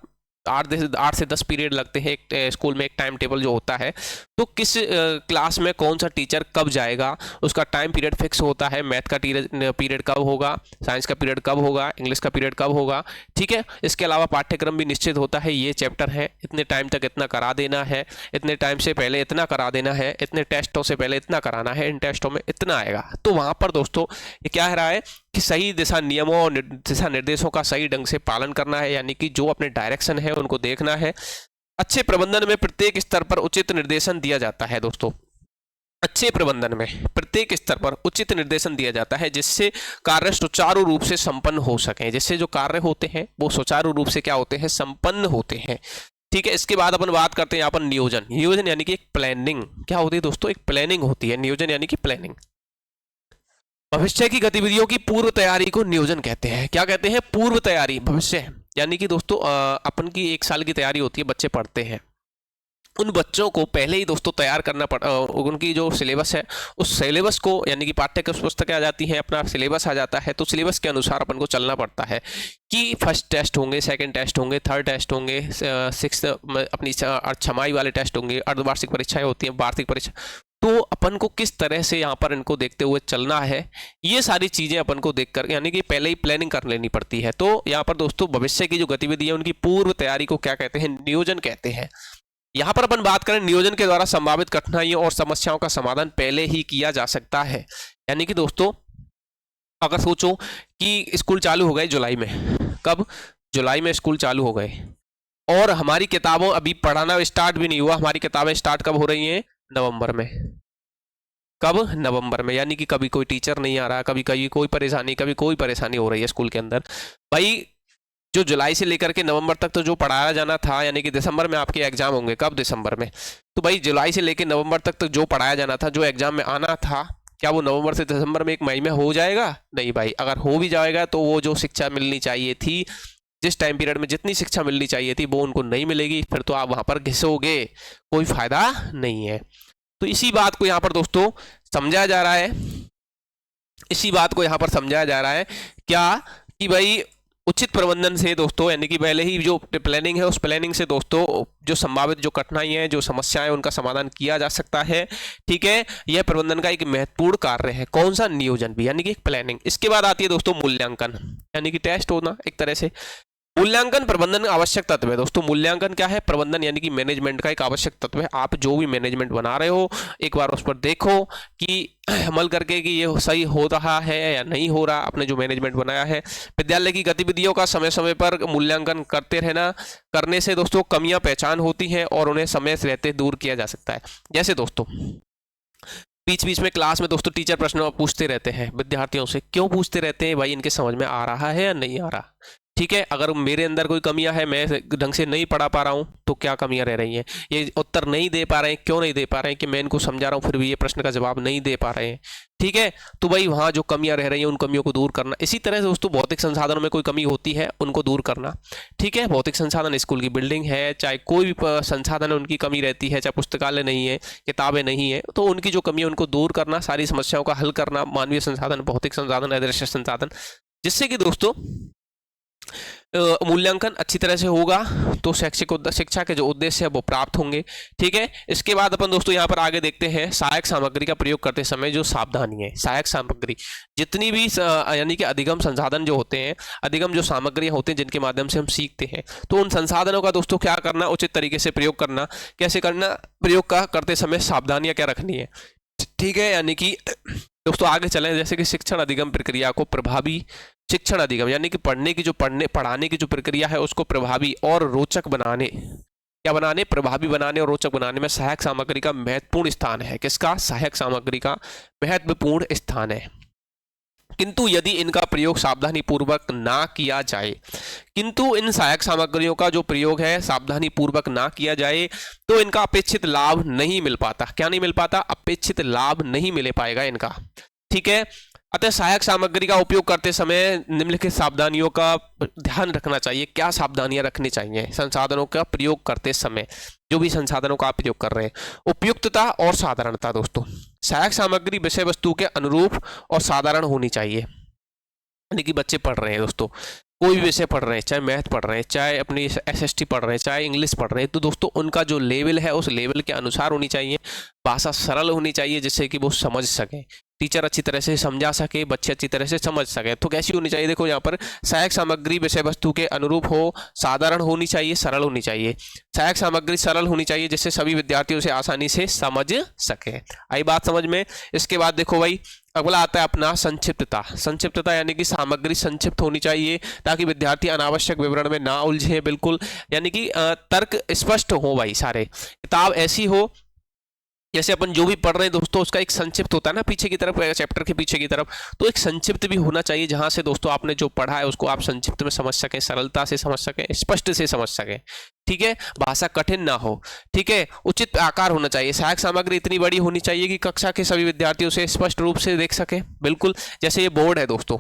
8 से 10 पीरियड लगते हैं एक स्कूल में, एक टाइम टेबल जो होता है, तो किस क्लास में कौन सा टीचर कब जाएगा, उसका टाइम पीरियड फिक्स होता है। मैथ का पीरियड कब होगा, साइंस का पीरियड कब होगा, इंग्लिश का पीरियड कब होगा। ठीक है, इसके अलावा पाठ्यक्रम भी निश्चित होता है, ये चैप्टर है, इतने टाइम तक इतना करा देना है, इतने टाइम से पहले इतना करा देना है, इतने टेस्टों से पहले इतना कराना है, इन टेस्टों में इतना आएगा। तो वहां पर दोस्तों ये क्या रहा है कि सही दिशा नियमों और दिशा निर्देशों का सही ढंग से पालन करना है, यानी कि जो अपने डायरेक्शन है उनको देखना है। अच्छे प्रबंधन में प्रत्येक स्तर पर उचित निर्देशन दिया जाता है दोस्तों, अच्छे प्रबंधन में प्रत्येक स्तर पर उचित निर्देशन दिया जाता है, जिससे कार्य सुचारू रूप से संपन्न हो सके, जिससे जो कार्य होते हैं वो सुचारू रूप से क्या होते हैं, संपन्न होते हैं। ठीक है, इसके बाद अपन बात करते हैं यहाँ पर नियोजन। नियोजन यानी कि एक प्लानिंग, क्या होती है दोस्तों, एक प्लानिंग होती है। नियोजन यानी कि प्लानिंग, भविष्य की गतिविधियों की पूर्व तैयारी को नियोजन कहते हैं। क्या कहते हैं, पूर्व तैयारी, भविष्य, यानी कि दोस्तों अपन की 1 साल की तैयारी होती है, बच्चे पढ़ते हैं, उन बच्चों को पहले ही दोस्तों तैयार करना उनकी जो सिलेबस है उस सिलेबस को, यानी कि पाठ्य पुस्तकें आ जाती हैं, अपना सिलेबस आ जाता है, तो सिलेबस के अनुसार अपन को चलना पड़ता है कि फर्स्ट टेस्ट होंगे, सेकंड टेस्ट होंगे, थर्ड टेस्ट होंगे, 6th अपनी छमाही वाले टेस्ट होंगे, अर्धवार्षिक परीक्षाएं होती हैं, वार्षिक परीक्षा। तो अपन को किस तरह से यहाँ पर इनको देखते हुए चलना है, ये सारी चीज़ें अपन को देखकर, यानी कि पहले ही प्लानिंग कर लेनी पड़ती है। तो यहाँ पर दोस्तों भविष्य की जो गतिविधि है उनकी पूर्व तैयारी को क्या कहते हैं, नियोजन कहते हैं। यहाँ पर अपन बात करें, नियोजन के द्वारा संभावित कठिनाइयों और समस्याओं का समाधान पहले ही किया जा सकता है। यानी कि दोस्तों अगर सोचो कि स्कूल चालू हो गए जुलाई में, कब, जुलाई में स्कूल चालू हो गए और हमारी किताबों अभी पढ़ाना स्टार्ट भी नहीं हुआ, हमारी किताबें स्टार्ट कब हो रही हैं, नवंबर में। कब, नवंबर में, यानी कि कभी कोई टीचर नहीं आ रहा, कभी कभी कोई परेशानी हो रही है स्कूल के अंदर। भाई जो जुलाई से लेकर के नवंबर तक तो जो पढ़ाया जाना था, यानी कि दिसंबर में आपके एग्जाम होंगे, कब, दिसंबर में, तो भाई जुलाई से लेकर नवंबर तक तो जो पढ़ाया जाना था, जो एग्जाम में आना था, क्या वो नवंबर से दिसंबर में 1 मई में हो जाएगा? नहीं भाई, अगर हो भी जाएगा तो वो जो शिक्षा मिलनी चाहिए थी, जिस टाइम पीरियड में जितनी शिक्षा मिलनी चाहिए थी वो उनको नहीं मिलेगी, फिर तो आप वहां पर घिसोगे, कोई फायदा नहीं है। तो इसी बात को यहाँ पर दोस्तों समझाया जा रहा है। इसी बात को यहाँ पर समझाया जा रहा है क्या कि भाई उचित प्रबंधन से दोस्तों, यानी कि पहले ही जो प्लानिंग है उस प्लानिंग से दोस्तों जो संभावित जो कठिनाइयां हैं, जो समस्याएं, उनका समाधान किया जा सकता है। ठीक है, यह प्रबंधन का एक महत्वपूर्ण कार्य है। कौन सा? नियोजन भी, यानी कि एक प्लानिंग। इसके बाद आती है दोस्तों मूल्यांकन, यानी कि टेस्ट होना एक तरह से। मूल्यांकन प्रबंधन का आवश्यक तत्व है दोस्तों। मूल्यांकन क्या है? प्रबंधन यानी कि मैनेजमेंट का एक आवश्यक तत्व है। आप जो भी मैनेजमेंट बना रहे हो, एक बार उस पर देखो कि अमल करके कि ये सही हो रहा है या नहीं हो रहा, आपने जो मैनेजमेंट बनाया है। विद्यालय की गतिविधियों का समय समय पर मूल्यांकन करते रहना, करने से दोस्तों कमियां पहचान होती हैं और उन्हें समय से रहते दूर किया जा सकता है। जैसे दोस्तों बीच बीच में क्लास में दोस्तों टीचर प्रश्न पूछते रहते हैं विद्यार्थियों से। क्यों पूछते रहते हैं? भाई इनके समझ में आ रहा है या नहीं आ रहा। ठीक है, अगर मेरे अंदर कोई कमियां है, मैं ढंग से नहीं पढ़ा पा रहा हूं, तो क्या कमियां रह रही हैं? ये उत्तर नहीं दे पा रहे हैं, क्यों नहीं दे पा रहे हैं? कि मैं इनको समझा रहा हूं फिर भी ये प्रश्न का जवाब नहीं दे पा रहे हैं। ठीक है, तो भाई वहां जो कमियां रह रही हैं उन कमियों को दूर करना। इसी तरह से दोस्तों भौतिक संसाधनों में कोई कमी होती है, उनको दूर करना। ठीक है, भौतिक संसाधन, स्कूल की बिल्डिंग है, चाहे कोई भी संसाधन है, उनकी कमी रहती है, चाहे पुस्तकालय नहीं है, किताबें नहीं है, तो उनकी जो कमी है उनको दूर करना, सारी समस्याओं का हल करना। मानवीय संसाधन, भौतिक संसाधन, अदृश्य संसाधन, जिससे कि दोस्तों मूल्यांकन अच्छी तरह से होगा तो शिक्षा के जो उद्देश्य है वो प्राप्त होंगे। ठीक है, इसके बाद अपन दोस्तों यहाँ पर आगे देखते हैं सहायक सामग्री का प्रयोग करते समय जो सावधानी है। सहायक सामग्री जितनी भी यानी कि अधिगम संसाधन जो होते हैं, अधिगम जो सामग्रियां होती हैं जिनके माध्यम से हम सीखते हैं, तो उन संसाधनों का दोस्तों क्या करना, उचित तरीके से प्रयोग करना। कैसे करना? प्रयोग का करते समय सावधानियां क्या रखनी है। ठीक है, यानी कि दोस्तों आगे चलें, जैसे कि शिक्षण अधिगम प्रक्रिया को प्रभावी, शिक्षण अधिगम यानी कि पढ़ाने की जो प्रक्रिया है उसको प्रभावी और रोचक बनाने, क्या बनाने? प्रभावी बनाने और रोचक बनाने में सहायक सामग्री का महत्वपूर्ण स्थान है। किसका? सहायक सामग्री का महत्वपूर्ण स्थान है। किंतु यदि इनका प्रयोग सावधानी पूर्वक ना किया जाए, किंतु इन सहायक सामग्रियों का जो प्रयोग है सावधानी पूर्वक ना किया जाए तो इनका अपेक्षित लाभ नहीं मिल पाता। क्या नहीं मिल पाता? अपेक्षित लाभ नहीं मिल पाएगा इनका। ठीक है, अतः सहायक सामग्री का उपयोग करते समय निम्नलिखित सावधानियों का ध्यान रखना चाहिए। क्या सावधानियां रखनी चाहिए संसाधनों का प्रयोग करते समय? जो भी संसाधनों का आप प्रयोग कर रहे हैं, उपयुक्तता और साधारणता। दोस्तों सहायक सामग्री विषय वस्तु के अनुरूप और साधारण होनी चाहिए। यानी कि बच्चे पढ़ रहे हैं दोस्तों, कोई भी विषय पढ़ रहे हैं, चाहे मैथ पढ़ रहे हैं, चाहे अपनी एसएसटी पढ़ रहे हैं, चाहे इंग्लिश पढ़ रहे हैं, तो दोस्तों उनका जो लेवल है उस लेवल के अनुसार होनी चाहिए। भाषा सरल होनी चाहिए जिससे कि वो समझ सकें, टीचर अच्छी तरह से समझा सके, बच्चे अच्छी तरह से समझ सके। तो कैसी होनी चाहिए? देखो यहाँ पर सहायक सामग्री विषय वस्तु के अनुरूप हो, साधारण होनी चाहिए, सरल होनी चाहिए। सहायक सामग्री सरल होनी चाहिए जिससे सभी विद्यार्थियों से आसानी से समझ सके। आई बात समझ में? इसके बाद देखो भाई अगला आता है अपना संक्षिप्तता। संक्षिप्तता यानी कि सामग्री संक्षिप्त होनी चाहिए ताकि विद्यार्थी अनावश्यक विवरण में ना उलझे। बिल्कुल, यानी कि तर्क स्पष्ट हो भाई सारे। किताब ऐसी हो जैसे अपन जो भी पढ़ रहे हैं दोस्तों उसका एक संक्षिप्त होता है ना, पीछे की तरफ, चैप्टर के पीछे की तरफ, तो एक संक्षिप्त भी होना चाहिए जहां से दोस्तों आपने जो पढ़ा है उसको आप संक्षिप्त में समझ सकें, सरलता से समझ सकें, स्पष्ट से समझ सकें। ठीक है, भाषा कठिन ना हो। ठीक है, उचित आकार होना चाहिए। सहायक सामग्री इतनी बड़ी होनी चाहिए कि कक्षा के सभी विद्यार्थियों से स्पष्ट रूप से देख सके। बिल्कुल, जैसे ये बोर्ड है दोस्तों,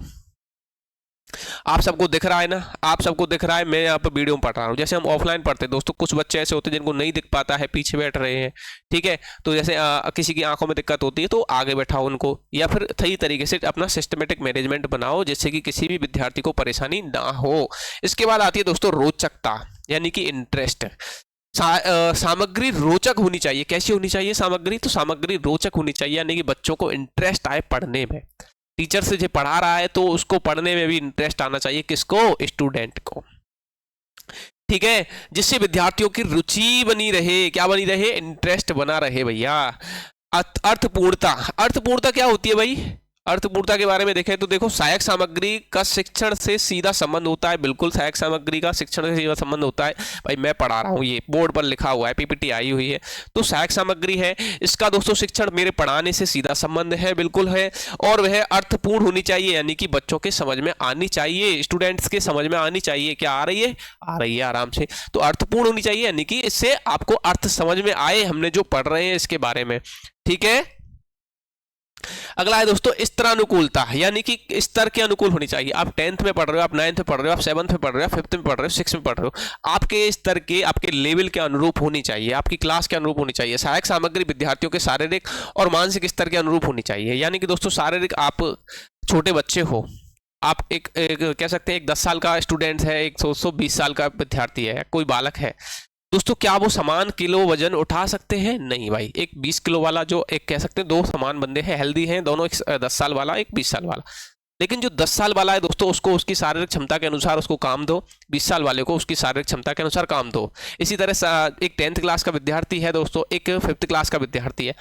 आप सबको दिख रहा है ना, आप सबको दिख रहा है, मैं यहाँ पर वीडियो में पढ़ रहा हूँ। जैसे हम ऑफलाइन पढ़ते हैं दोस्तों, कुछ बच्चे ऐसे होते हैं जिनको नहीं दिख पाता है, पीछे बैठ रहे हैं। ठीक है, तो जैसे किसी की आंखों में दिक्कत होती है तो आगे बैठाओ उनको, या फिर सही तरीके से अपना सिस्टमेटिक मैनेजमेंट बनाओ जिससे कि किसी भी विद्यार्थी को परेशानी ना हो। इसके बाद आती है दोस्तों रोचकता यानी कि इंटरेस्ट। सामग्री रोचक होनी चाहिए। कैसी होनी चाहिए सामग्री? तो सामग्री रोचक होनी चाहिए, यानी कि बच्चों को इंटरेस्ट आए पढ़ने में। टीचर से जो पढ़ा रहा है तो उसको पढ़ने में भी इंटरेस्ट आना चाहिए। किसको? स्टूडेंट को। ठीक है, जिससे विद्यार्थियों की रुचि बनी रहे। क्या बनी रहे? इंटरेस्ट बना रहे भैया। अर्थपूर्णता। अर्थपूर्णता क्या होती है भाई? अर्थपूर्णता के बारे में देखें तो देखो, सहायक सामग्री का शिक्षण से सीधा संबंध होता है। बिल्कुल, सहायक सामग्री का शिक्षण से सीधा संबंध होता है। भाई मैं पढ़ा रहा हूँ, ये बोर्ड पर लिखा हुआ है, पीपीटी आई हुई है, तो सहायक सामग्री है। इसका दोस्तों शिक्षण मेरे पढ़ाने से सीधा संबंध है। बिल्कुल है, और वह अर्थपूर्ण होनी चाहिए, यानी कि बच्चों के समझ में आनी चाहिए, स्टूडेंट्स के समझ में आनी चाहिए। क्या आ रही है? आ रही है आराम से। तो अर्थपूर्ण होनी चाहिए, यानी कि इससे आपको अर्थ समझ में आए, हमने जो पढ़ रहे हैं इसके बारे में। ठीक है, अगला है दोस्तों स्तर अनुकूलता, यानी कि स्तर के अनुकूल होनी चाहिए। आप 10th में पढ़ रहे हो, आप 9th में पढ़ रहे हो, आप 7th में पढ़ रहे हो, 5th में पढ़ रहे हो, 6th में पढ़ रहे हो, आपके स्तर के, आपके लेवल के अनुरूप होनी चाहिए, आपकी क्लास के अनुरूप होनी चाहिए। सहायक सामग्री विद्यार्थियों के शारीरिक और मानसिक स्तर के अनुरूप होनी चाहिए। यानी कि दोस्तों शारीरिक, आप छोटे बच्चे हो, आप एक कह सकते हैं एक 10 साल का स्टूडेंट है, एक 20 साल का विद्यार्थी है, कोई बालक है दोस्तों, क्या वो समान किलो वजन उठा सकते हैं? नहीं भाई। एक 20 किलो वाला, जो एक कह सकते हैं दो समान बंदे हैं, हेल्दी हैं दोनों, एक 10 साल वाला, एक 20 साल वाला, लेकिन जो 10 साल वाला है दोस्तों, उसको उसकी शारीरिक क्षमता के अनुसार उसको काम दो, 20 साल वाले को उसकी शारीरिक क्षमता के अनुसार काम दो। इसी तरह एक 10th क्लास का विद्यार्थी है दोस्तों, एक 5th क्लास का विद्यार्थी है,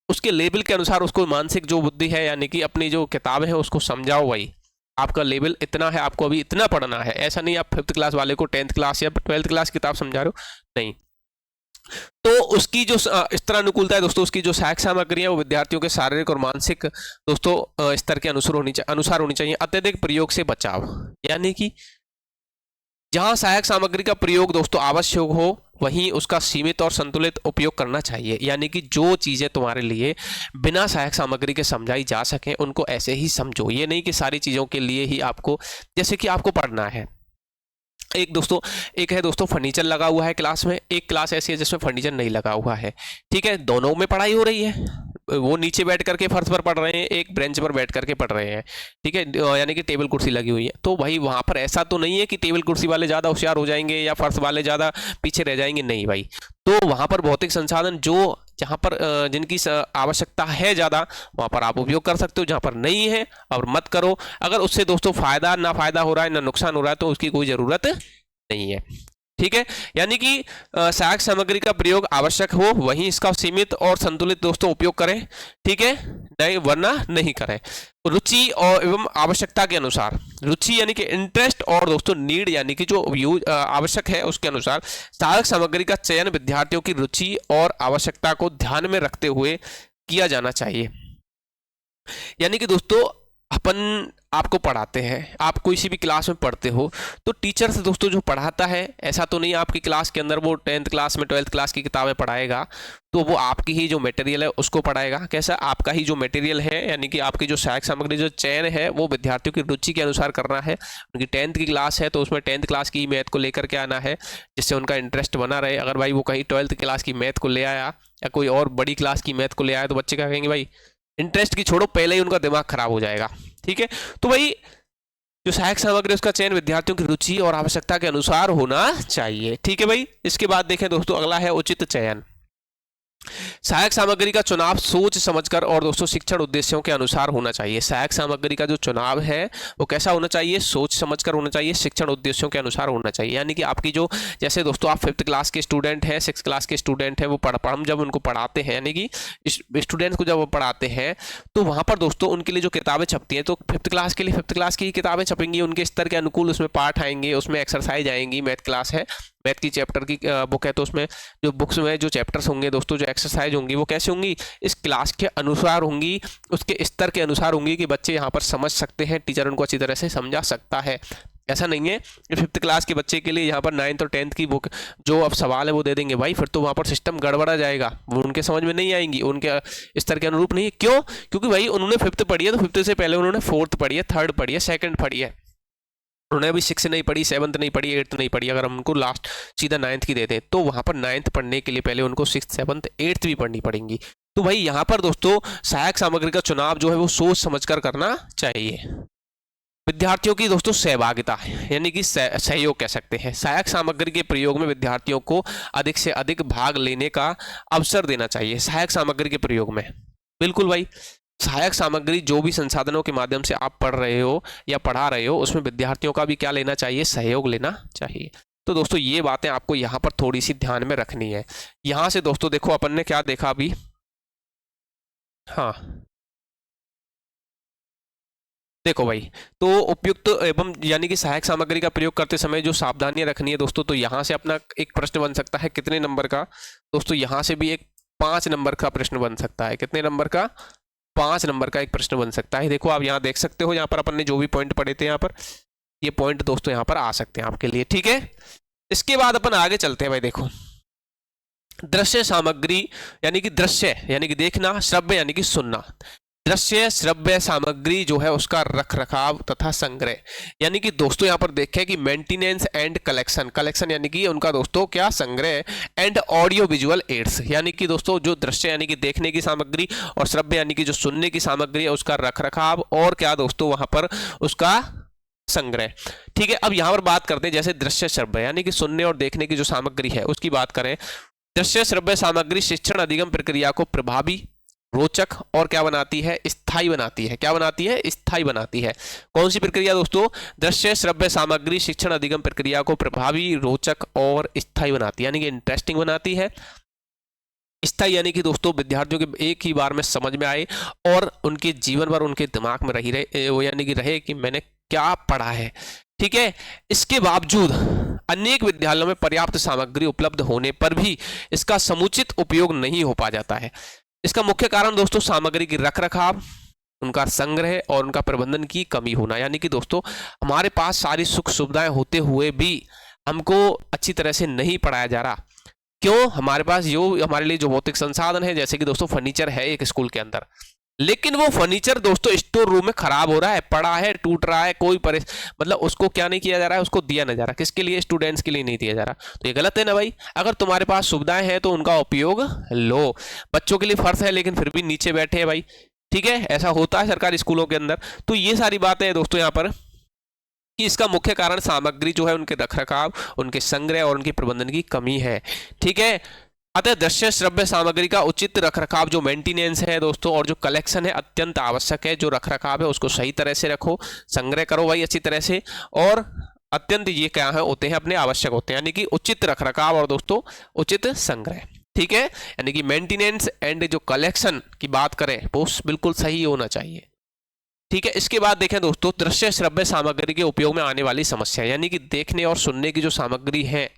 उसके लेवल के अनुसार उसको मानसिक जो बुद्धि है, यानी कि अपनी जो किताबें हैं उसको समझाओ भाई, आपका लेवल इतना है, आपको अभी इतना पढ़ना है। ऐसा नहीं आप 5th क्लास वाले को 10th क्लास या 12th क्लास किताब समझा रहे हो, नहीं। तो उसकी जो इस तरह अनुकूलता है दोस्तों, उसकी जो सहायक सामग्री है वो विद्यार्थियों के शारीरिक और मानसिक दोस्तों स्तर के अनुसार होनी चाहिए। अत्यधिक प्रयोग से बचाव, यानी कि जहां सहायक सामग्री का प्रयोग दोस्तों आवश्यक हो, वहीं उसका सीमित और संतुलित उपयोग करना चाहिए। यानी कि जो चीजें तुम्हारे लिए बिना सहायक सामग्री के समझाई जा सके उनको ऐसे ही समझो। ये नहीं कि सारी चीजों के लिए ही आपको, जैसे कि आपको पढ़ना है, एक है दोस्तों फर्नीचर लगा हुआ है क्लास में, एक क्लास ऐसी है जिसमें फर्नीचर नहीं लगा हुआ है, ठीक है, दोनों में पढ़ाई हो रही है, वो नीचे बैठ करके फर्श पर पढ़ रहे हैं, एक बेंच पर बैठ करके पढ़ रहे हैं, ठीक है, यानी कि टेबल कुर्सी लगी हुई है। तो भाई वहाँ पर ऐसा तो नहीं है कि टेबल कुर्सी वाले ज़्यादा होशियार हो जाएंगे या फर्श वाले ज़्यादा पीछे रह जाएंगे, नहीं भाई। तो वहाँ पर भौतिक संसाधन जो जहाँ पर जिनकी आवश्यकता है ज़्यादा, वहाँ पर आप उपयोग कर सकते हो, जहाँ पर नहीं है और मत करो। अगर उससे दोस्तों फायदा ना फायदा हो रहा है ना नुकसान हो रहा है तो उसकी कोई ज़रूरत नहीं है, ठीक है। यानी कि सहायक सामग्री का प्रयोग आवश्यक हो, वहीं इसका सीमित और संतुलित दोस्तों उपयोग करें, ठीक है, नहीं वरना नहीं करें। रुचि और एवं आवश्यकता के अनुसार, रुचि यानी कि इंटरेस्ट और दोस्तों नीड यानी कि जो यूज आवश्यक है उसके अनुसार सहायक सामग्री का चयन विद्यार्थियों की रुचि और आवश्यकता को ध्यान में रखते हुए किया जाना चाहिए। यानी कि दोस्तों अपन आपको पढ़ाते हैं, आप कोई सी भी क्लास में पढ़ते हो तो टीचर से दोस्तों जो पढ़ाता है, ऐसा तो नहीं आपकी क्लास के अंदर वो 10th क्लास में 12th क्लास की किताबें पढ़ाएगा, तो वो आपकी ही जो मटेरियल है उसको पढ़ाएगा। कैसा? आपका ही जो मटेरियल है, यानी कि आपकी जो सहायक सामग्री जो चयन है वो विद्यार्थियों की रुचि के अनुसार करना है। उनकी 10th की क्लास है तो उसमें 10th क्लास की मैथ को लेकर के आना है जिससे उनका इंटरेस्ट बना रहे। अगर भाई वो कहीं 12th क्लास की मैथ को ले आया या कोई और बड़ी क्लास की मैथ को ले आया तो बच्चे क्या कहेंगे, भाई इंटरेस्ट की छोड़ो, पहले ही उनका दिमाग खराब हो जाएगा, ठीक है। तो भाई जो सहायक सामग्री उसका चयन विद्यार्थियों की रुचि और आवश्यकता के अनुसार होना चाहिए, ठीक है भाई। इसके बाद देखें दोस्तों, अगला है उचित चयन। सहायक सामग्री का चुनाव सोच समझकर और दोस्तों शिक्षण उद्देश्यों के अनुसार होना चाहिए। सहायक सामग्री का जो चुनाव है वो कैसा होना चाहिए? सोच समझकर होना चाहिए, शिक्षण उद्देश्यों के अनुसार होना चाहिए। यानी कि आपकी जो, जैसे दोस्तों आप 5th क्लास के स्टूडेंट हैं, 6th क्लास के स्टूडेंट हैं, वो हम जब उनको पढ़ाते हैं, यानी कि स्टूडेंट्स को जब वो पढ़ाते हैं तो वहाँ पर दोस्तों उनके लिए जो किताबें छपती हैं, तो 5th क्लास के लिए 5th क्लास की किताबें छपेंगी, उनके स्तर के अनुकूल उसमें पाठ आएंगे, उसमें एक्सरसाइज आएंगी। मैथ क्लास है, मैथ की चैप्टर की बुक है, तो उसमें जो बुक्स में जो चैप्टर्स होंगे दोस्तों, जो एक्सरसाइज होंगी वो कैसे होंगी? इस क्लास के अनुसार होंगी, उसके स्तर के अनुसार होंगी कि बच्चे यहाँ पर समझ सकते हैं, टीचर उनको अच्छी तरह से समझा सकता है। ऐसा नहीं है कि 5th क्लास के बच्चे के लिए यहाँ पर 9th और 10th की बुक जो अब सवाल है वो दे देंगे, भाई फिर तो वहाँ पर सिस्टम गड़बड़ा जाएगा, वो उनके समझ में नहीं आएंगी, उनके स्तर के अनुरूप नहीं है। क्यों? क्योंकि भाई उन्होंने 5th पढ़ी है तो 5th से पहले उन्होंने 4th पढ़ी है, 3rd पढ़ी है, 2nd पढ़ी है, उन्होंने अभी 6 नहीं पढ़ी, 7th नहीं पढ़ी, 8th नहीं पढ़ी। अगर हम उनको लास्ट सीधा 9th की देते हैं तो वहाँ पर 9th पढ़ने के लिए पहले उनको 6th 7th 8th भी पढ़नी पड़ेंगी। तो भाई यहाँ पर दोस्तों सहायक सामग्री का चुनाव जो है वो सोच समझकर करना चाहिए। विद्यार्थियों की दोस्तों सहभागिता, यानी कि सहयोग कह सकते हैं। सहायक सामग्री के प्रयोग में विद्यार्थियों को अधिक से अधिक भाग लेने का अवसर देना चाहिए। सहायक सामग्री के प्रयोग में बिल्कुल भाई, सहायक सामग्री जो भी संसाधनों के माध्यम से आप पढ़ रहे हो या पढ़ा रहे हो उसमें विद्यार्थियों का भी क्या लेना चाहिए? सहयोग लेना चाहिए। तो दोस्तों ये बातें आपको यहाँ पर थोड़ी सी ध्यान में रखनी है। यहाँ से दोस्तों देखो अपन ने क्या देखा अभी, हाँ देखो भाई, तो उपयुक्त एवं यानी कि सहायक सामग्री का प्रयोग करते समय जो सावधानियां रखनी है दोस्तों, तो यहाँ से अपना एक प्रश्न बन सकता है कितने नंबर का दोस्तों? यहाँ से भी एक 5 नंबर का प्रश्न बन सकता है। कितने नंबर का? 5 नंबर का एक प्रश्न बन सकता है। देखो आप यहाँ देख सकते हो, यहाँ पर अपन ने जो भी पॉइंट पढ़े थे यहाँ पर, ये पॉइंट दोस्तों यहाँ पर आ सकते हैं आपके लिए, ठीक है। इसके बाद अपन आगे चलते हैं भाई। देखो दृश्य सामग्री, यानी कि दृश्य यानी कि देखना, श्रव्य यानी कि सुनना। दृश्य श्रव्य सामग्री जो है उसका रख रखाव तथा संग्रह। यानी कि दोस्तों यहाँ पर देखें कि मेंटेनेंस एंड कलेक्शन, कलेक्शन यानी कि उनका दोस्तों क्या संग्रह, एंड ऑडियो विजुअल एड्स यानी कि दोस्तों जो दृश्य यानी कि देखने की सामग्री और श्रव्य यानी कि जो सुनने की सामग्री है उसका रख रखाव और क्या दोस्तों वहां पर उसका संग्रह। ठीक है, अब यहाँ पर बात करते हैं जैसे दृश्य श्रव्य यानी कि सुनने और देखने की जो सामग्री है उसकी बात करें। दृश्य श्रव्य सामग्री शिक्षण अधिगम प्रक्रिया को प्रभावी, रोचक और क्या बनाती है, स्थायी बनाती है। क्या बनाती है, स्थायी बनाती है। कौन सी प्रक्रिया दोस्तों, दृश्य श्रव्य सामग्री शिक्षण अधिगम प्रक्रिया को प्रभावी, रोचक और स्थायी बनाती है, यानी कि इंटरेस्टिंग बनाती है। स्थायी यानी कि दोस्तों विद्यार्थियों के एक ही बार में समझ में आए और उनके जीवन भर उनके दिमाग में रही रहे, वो यानी कि रहे कि मैंने क्या पढ़ा है। ठीक है, इसके बावजूद अनेक विद्यालयों में पर्याप्त सामग्री उपलब्ध होने पर भी इसका समुचित उपयोग नहीं हो पा जाता है। इसका मुख्य कारण दोस्तों सामग्री की रख रखाव, उनका संग्रह और उनका प्रबंधन की कमी होना। यानी कि दोस्तों हमारे पास सारी सुख सुविधाएं होते हुए भी हमको अच्छी तरह से नहीं पढ़ाया जा रहा। क्यों, हमारे पास जो हमारे लिए जो भौतिक संसाधन है, जैसे कि दोस्तों फर्नीचर है एक स्कूल के अंदर, लेकिन वो फर्नीचर दोस्तों स्टोर रूम में खराब हो रहा है, पड़ा है, टूट रहा है, कोई मतलब उसको क्या नहीं किया जा रहा है, उसको दिया नहीं जा रहा। किसके लिए, स्टूडेंट्स के लिए नहीं दिया जा रहा। तो ये गलत है ना भाई। अगर तुम्हारे पास सुविधाएं हैं तो उनका उपयोग लो। बच्चों के लिए फर्श है लेकिन फिर भी नीचे बैठे हैं भाई। ठीक है, ऐसा होता है सरकारी स्कूलों के अंदर। तो ये सारी बातें हैं दोस्तों यहाँ पर कि इसका मुख्य कारण सामग्री जो है उनके रखरखाव, उनके संग्रह और उनके प्रबंधन की कमी है। ठीक है, अतः दृश्य श्रव्य सामग्री का उचित रखरखाव जो मेंटेनेंस है दोस्तों और जो कलेक्शन है अत्यंत आवश्यक है। जो रखरखाव है उसको सही तरह से रखो, संग्रह करो भाई अच्छी तरह से, और अत्यंत ये क्या है होते हैं अपने आवश्यक होते हैं, यानी कि उचित रखरखाव और दोस्तों उचित संग्रह। ठीक है, यानी कि मेंटेनेंस एंड जो कलेक्शन की बात करें वो बिल्कुल सही होना चाहिए। ठीक है, इसके बाद देखें दोस्तों दृश्य श्रव्य सामग्री के उपयोग में आने वाली समस्या, यानी कि देखने और सुनने की जो सामग्री है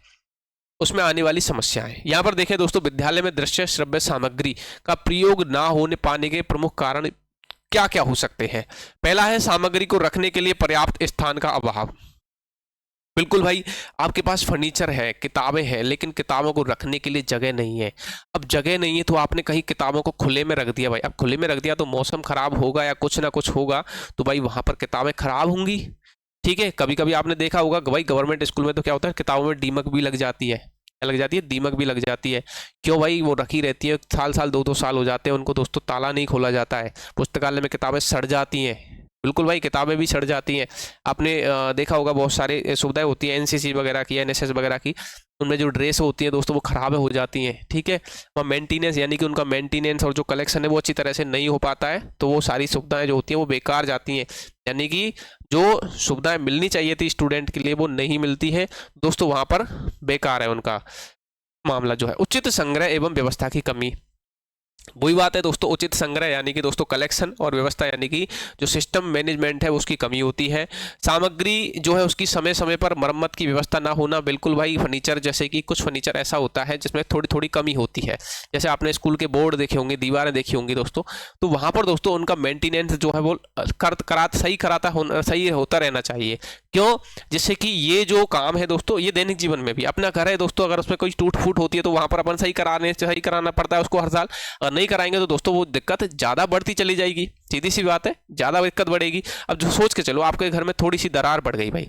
उसमें आने वाली समस्याएं। यहाँ पर देखें दोस्तों विद्यालय में दृश्य श्रव्य सामग्री का प्रयोग ना होने पाने के प्रमुख कारण क्या क्या हो सकते हैं। पहला है सामग्री को रखने के लिए पर्याप्त स्थान का अभाव। बिल्कुल भाई, आपके पास फर्नीचर है, किताबें हैं, लेकिन किताबों को रखने के लिए जगह नहीं है। अब जगह नहीं है तो आपने कहीं किताबों को खुले में रख दिया भाई। अब खुले में रख दिया तो मौसम खराब होगा या कुछ ना कुछ होगा तो भाई वहां पर किताबें खराब होंगी। ठीक है, कभी कभी आपने देखा होगा भाई गवर्नमेंट स्कूल में तो क्या होता है, किताबों में दीमक भी लग जाती है। क्या लग जाती है, दीमक भी लग जाती है। क्यों भाई, वो रखी रहती है, साल साल 2-2 साल हो जाते हैं उनको दोस्तों, ताला नहीं खोला जाता है। पुस्तकालय में किताबें सड़ जाती हैं। बिल्कुल भाई, किताबें भी सड़ जाती हैं। आपने देखा होगा बहुत सारे सुविधाएं होती हैं एनसीसी वगैरह की, एनएसएस वगैरह की, उनमें जो ड्रेस होती है दोस्तों वो खराब हो जाती हैं। ठीक है, वहाँ मेंटेनेंस यानी कि उनका मेंटेनेंस और जो कलेक्शन है वो अच्छी तरह से नहीं हो पाता है, तो वो सारी सुविधाएं जो होती हैं वो बेकार जाती हैं। यानी कि जो सुविधाएं मिलनी चाहिए थी स्टूडेंट के लिए वो नहीं मिलती है दोस्तों, वहाँ पर बेकार है उनका मामला जो है। उचित संग्रह एवं व्यवस्था की कमी, वही बात है दोस्तों, उचित संग्रह यानी कि दोस्तों कलेक्शन और व्यवस्था यानी कि जो सिस्टम मैनेजमेंट है उसकी कमी होती है। सामग्री जो है उसकी समय समय पर मरम्मत की व्यवस्था ना होना। बिल्कुल भाई, फर्नीचर जैसे कि कुछ फर्नीचर ऐसा होता है जिसमें थोड़ी थोड़ी कमी होती है। जैसे आपने स्कूल के बोर्ड देखे होंगे, दीवारें देखी होंगी दोस्तों, तो वहाँ पर दोस्तों उनका मेंटेनेंस जो है वो सही होता रहना चाहिए। क्यों, जिससे कि ये जो काम है दोस्तों ये दैनिक जीवन में भी, अपना घर है दोस्तों, अगर उसमें कोई टूट फूट होती है तो वहाँ पर अपन सही कराना पड़ता है उसको हर साल। नहीं कराएंगे तो दोस्तों वो दिक्कत ज़्यादा बढ़ती चली जाएगी। सीधी सी बात है, ज़्यादा दिक्कत बढ़ेगी। अब जो सोच के चलो आपके घर में थोड़ी सी दरार बढ़ गई भाई,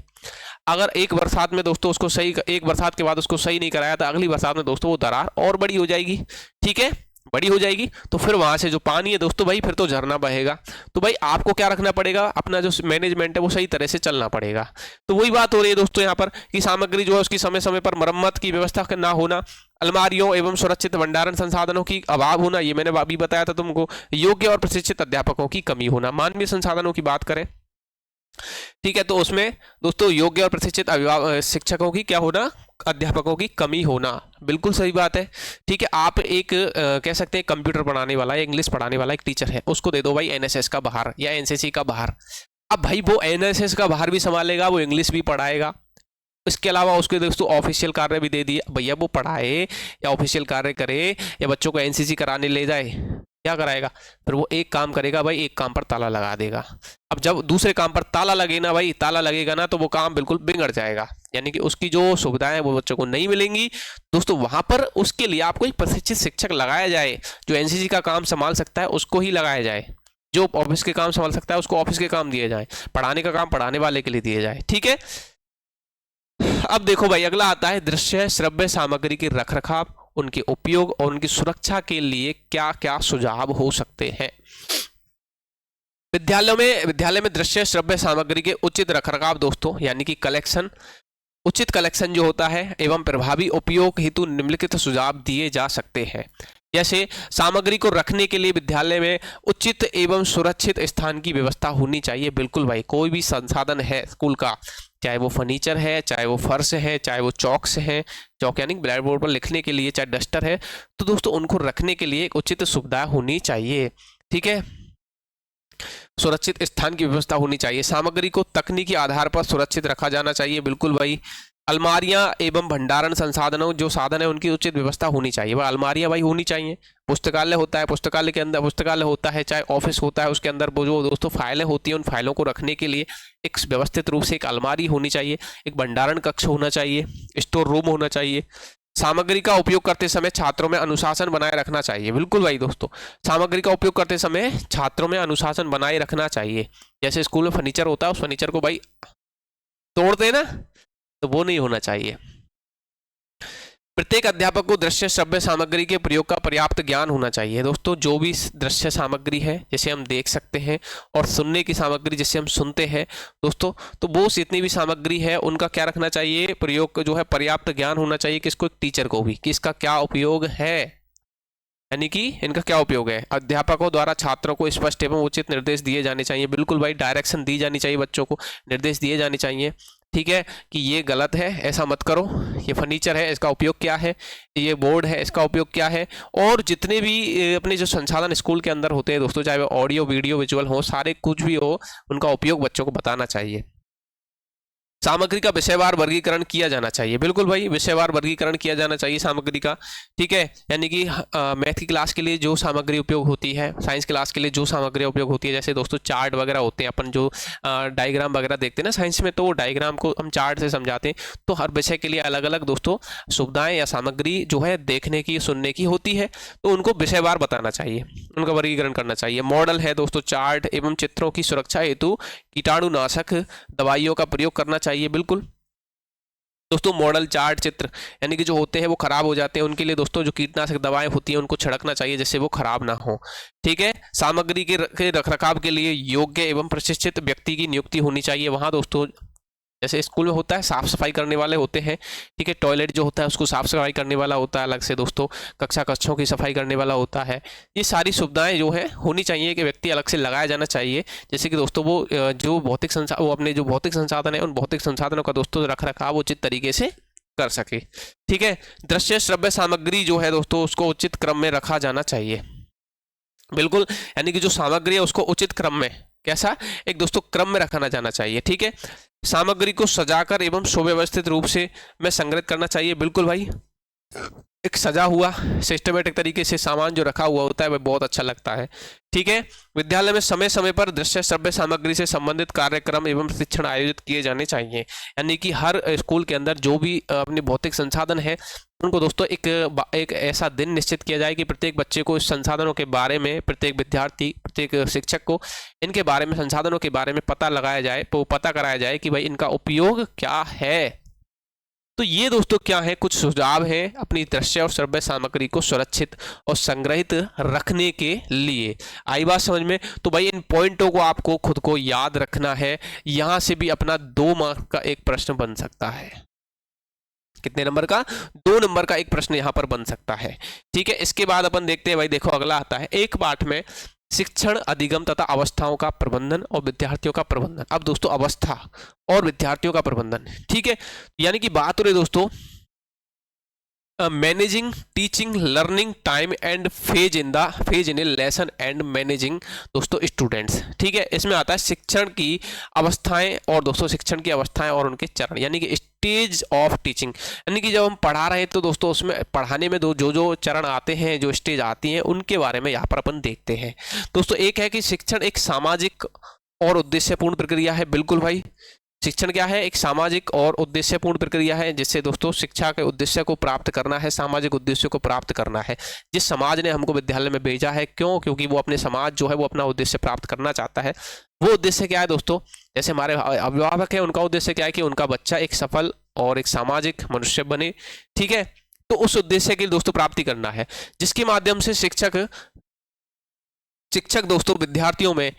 अगर एक बरसात में दोस्तों उसको सही, एक बरसात के बाद उसको सही नहीं कराया तो अगली बरसात में दोस्तों वो दरार और बड़ी हो जाएगी। ठीक है, बड़ी हो जाएगी तो फिर वहां से जो पानी है दोस्तों भाई फिर तो झरना बहेगा। तो भाई आपको क्या रखना पड़ेगा, अपना जो मैनेजमेंट है वो सही तरह से चलना पड़ेगा। तो वही बात हो रही है दोस्तों यहाँ पर कि सामग्री जो है उसकी समय समय पर मरम्मत की व्यवस्था ना होना, अलमारियों एवं सुरक्षित भंडारण संसाधनों की अभाव होना, ये मैंने अभी बताया था तुमको, योग्य और प्रशिक्षित अध्यापकों की कमी होना। मानवीय संसाधनों की बात करें, ठीक है, तो उसमें दोस्तों योग्य और प्रशिक्षित शिक्षकों की क्या होना, अध्यापकों की कमी होना। बिल्कुल सही बात है। ठीक है, आप एक कह सकते हैं कंप्यूटर पढ़ाने वाला या इंग्लिश पढ़ाने वाला एक टीचर है, उसको दे दो भाई एनएसएस का बाहर या एनसीसी का बाहर। अब भाई वो एनएसएस का बाहर भी संभालेगा, वो इंग्लिश भी पढ़ाएगा, इसके अलावा उसके दोस्तों ऑफिशियल कार्य भी दे दिए। भैया वो पढ़ाए या ऑफिशियल कार्य करे या बच्चों को एनसीसी कराने ले जाए, क्या कराएगा, फिर वो एक काम करेगा भाई, एक काम पर ताला लगा देगा। अब जब दूसरे काम पर ताला लगे ना भाई, ताला लगेगा ना तो वो काम बिल्कुल बिगड़ जाएगा, यानी कि उसकी जो सुविधाएं वो बच्चों को नहीं मिलेंगी। दोस्तों वहां पर उसके लिए आपको एक प्रशिक्षित शिक्षक लगाया जाए, जो एनसीसी का काम संभाल सकता है उसको ही लगाया जाए। जो ऑफिस के काम संभाल सकता है उसको ऑफिस के काम दिए जाए, पढ़ाने का काम पढ़ाने वाले के लिए दिए जाए। ठीक है, अब देखो भाई अगला आता है दृश्य श्रव्य सामग्री के रखरखाव, उनके उपयोग और उनकी सुरक्षा के लिए क्या क्या सुझाव हो सकते हैं। विद्यालय में दृश्य श्रव्य सामग्री के उचित रखरखाव दोस्तों यानी कि कलेक्शन, उचित कलेक्शन जो होता है एवं प्रभावी उपयोग हेतु निम्नलिखित सुझाव दिए जा सकते हैं। जैसे सामग्री को रखने के लिए विद्यालय में उचित एवं सुरक्षित स्थान की व्यवस्था होनी चाहिए। बिल्कुल भाई, कोई भी संसाधन है स्कूल का, चाहे वो फर्नीचर है, चाहे वो फर्श है, चाहे वो चौक्स है, चौक यानी ब्लैक बोर्ड पर लिखने के लिए, चाहे डस्टर है, तो दोस्तों उनको रखने के लिए एक उचित सुविधा होनी चाहिए। ठीक है, सुरक्षित स्थान की व्यवस्था होनी चाहिए। सामग्री को तकनीकी आधार पर सुरक्षित रखा जाना चाहिए। बिल्कुल भाई, अलमारियां एवं भंडारण संसाधनों जो साधन है उनकी उचित व्यवस्था होनी चाहिए। भाई अलमारियां भाई होनी चाहिए। पुस्तकालय होता है, पुस्तकालय के अंदर पुस्तकालय होता है, चाहे ऑफिस होता है, उसके अंदर वो जो दोस्तों फाइलें होती हैं उन फाइलों को रखने के लिए एक व्यवस्थित रूप से एक अलमारी होनी चाहिए, एक भंडारण कक्ष होना चाहिए, स्टोर रूम होना चाहिए। सामग्री का उपयोग करते समय छात्रों में अनुशासन बनाए रखना चाहिए। बिल्कुल भाई दोस्तों, सामग्री का उपयोग करते समय छात्रों में अनुशासन बनाए रखना चाहिए। जैसे स्कूल में फर्नीचर होता है, उस फर्नीचर को भाई तोड़ते ना, तो वो नहीं होना चाहिए। प्रत्येक अध्यापक को दृश्य श्रव्य सामग्री के प्रयोग का पर्याप्त ज्ञान होना चाहिए। दोस्तों जो भी दृश्य सामग्री है जिसे हम देख सकते हैं और सुनने की सामग्री जिसे हम सुनते हैं दोस्तों, तो वो जितनी भी सामग्री है उनका क्या रखना चाहिए, प्रयोग जो है पर्याप्त ज्ञान होना चाहिए। किसको, टीचर को भी, कि इसका क्या उपयोग है, यानी कि इनका क्या उपयोग है। अध्यापकों द्वारा छात्रों को स्पष्ट एवं उचित निर्देश दिए जाने चाहिए। बिल्कुल भाई, डायरेक्शन दी जानी चाहिए, बच्चों को निर्देश दिए जाने चाहिए। ठीक है, कि ये गलत है, ऐसा मत करो, ये फर्नीचर है इसका उपयोग क्या है, ये बोर्ड है इसका उपयोग क्या है। और जितने भी अपने जो संसाधन स्कूल के अंदर होते हैं दोस्तों, चाहे वो ऑडियो वीडियो विजुअल हो, सारे कुछ भी हो, उनका उपयोग बच्चों को बताना चाहिए। सामग्री का विषयवार वर्गीकरण किया जाना चाहिए। बिल्कुल भाई, विषयवार वर्गीकरण किया जाना चाहिए सामग्री का। ठीक है, यानी कि मैथ की क्लास के लिए जो सामग्री उपयोग होती है, साइंस क्लास के लिए जो सामग्री उपयोग होती है, जैसे दोस्तों चार्ट वगैरह होते हैं, अपन जो डायग्राम वगैरह देखते हैं ना साइंस में, तो वो डायग्राम को हम चार्ट से समझाते हैं। तो हर विषय के लिए अलग अलग दोस्तों सुविधाएं या सामग्री जो है देखने की सुनने की होती है, तो उनको विषयवार बताना चाहिए, उनका वर्गीकरण करना चाहिए। मॉडल है दोस्तों, चार्ट एवं चित्रों की सुरक्षा हेतु कीटाणुनाशक दवाइयों का प्रयोग करना चाहिए। बिल्कुल दोस्तों, मॉडल चार्ट चित्र यानी कि जो होते हैं वो खराब हो जाते हैं, उनके लिए दोस्तों जो कीटनाशक दवाएं होती हैं उनको छिड़कना चाहिए जिससे वो खराब ना हो। ठीक है, सामग्री के रखरखाव के लिए योग्य एवं प्रशिक्षित व्यक्ति की नियुक्ति होनी चाहिए। वहां दोस्तों जैसे स्कूल में होता है साफ सफाई करने वाले होते हैं। ठीक है, टॉयलेट जो होता है उसको साफ सफाई करने वाला होता है अलग से दोस्तों, कक्षा कक्षों की सफाई करने वाला होता है। ये सारी सुविधाएं जो है होनी चाहिए कि व्यक्ति अलग से लगाया जाना चाहिए, जैसे कि दोस्तों वो जो भौतिक संसाधन, वो अपने जो भौतिक संसाधन है उन भौतिक संसाधनों का दोस्तों रख रखाव उचित तरीके से कर सके। ठीक है, दृश्य श्रव्य सामग्री जो है दोस्तों उसको उचित क्रम में रखा जाना चाहिए। बिल्कुल, यानी कि जो सामग्री है उसको उचित क्रम में, कैसा, एक दोस्तों क्रम में रखना जाना चाहिए। ठीक है, सामग्री को सजाकर एवं सुव्यवस्थित रूप से में संग्रहित करना चाहिए। बिल्कुल भाई, एक सजा हुआ सिस्टमेटिक तरीके से सामान जो रखा हुआ होता है वह बहुत अच्छा लगता है। ठीक है, विद्यालय में समय समय पर दृश्य श्रव्य सामग्री से संबंधित कार्यक्रम एवं शिक्षण आयोजित किए जाने चाहिए। यानी कि हर स्कूल के अंदर जो भी अपने भौतिक संसाधन है उनको दोस्तों एक ऐसा दिन निश्चित किया जाए कि प्रत्येक बच्चे को इस संसाधनों के बारे में, प्रत्येक विद्यार्थी, प्रत्येक शिक्षक को इनके बारे में, संसाधनों के बारे में पता लगाया जाए, तो पता कराया जाए कि भाई इनका उपयोग क्या है। तो ये दोस्तों क्या है, कुछ सुझाव हैं अपनी दृश्य और श्रव्य सामग्री को सुरक्षित और संग्रहित रखने के लिए। आई बात समझ में? तो भाई इन पॉइंटों को आपको खुद को याद रखना है। यहां से भी अपना 2 मार्क का एक प्रश्न बन सकता है। कितने नंबर का? 2 नंबर का एक प्रश्न यहां पर बन सकता है। ठीक है, इसके बाद अपन देखते हैं भाई, देखो अगला आता है एक पाठ में शिक्षण अधिगम तथा अवस्थाओं का प्रबंधन और विद्यार्थियों का प्रबंधन। अब दोस्तों अवस्था और विद्यार्थियों का प्रबंधन, ठीक है, यानी कि बात हो रही दोस्तों managing teaching learning time and phase in A lesson and managing दोस्तों स्टूडेंट्स। ठीक है, इसमें आता है शिक्षण की अवस्थाएं और दोस्तों शिक्षण की अवस्थाएं और उनके चरण, यानी कि स्टेज ऑफ टीचिंग, यानी कि जब हम पढ़ा रहे हैं तो दोस्तों उसमें पढ़ाने में जो चरण आते हैं, जो स्टेज आती हैं, उनके बारे में यहाँ पर अपन देखते हैं। दोस्तों एक है कि शिक्षण एक सामाजिक और उद्देश्यपूर्ण प्रक्रिया है। बिल्कुल भाई, शिक्षण क्या है? एक सामाजिक और उद्देश्यपूर्ण प्रक्रिया है जिससे दोस्तों शिक्षा के उद्देश्य को प्राप्त करना है, सामाजिक उद्देश्य को प्राप्त करना है। जिस समाज ने हमको विद्यालय में भेजा है, क्यों? क्योंकि वो अपने समाज जो है वो अपना उद्देश्य प्राप्त करना चाहता है। वो उद्देश्य क्या है दोस्तों? जैसे हमारे अभिभावक है, उनका उद्देश्य क्या है कि उनका बच्चा एक सफल और एक सामाजिक मनुष्य बने, ठीक है। तो उस उद्देश्य की दोस्तों प्राप्ति करना है, जिसके माध्यम से शिक्षक दोस्तों विद्यार्थियों में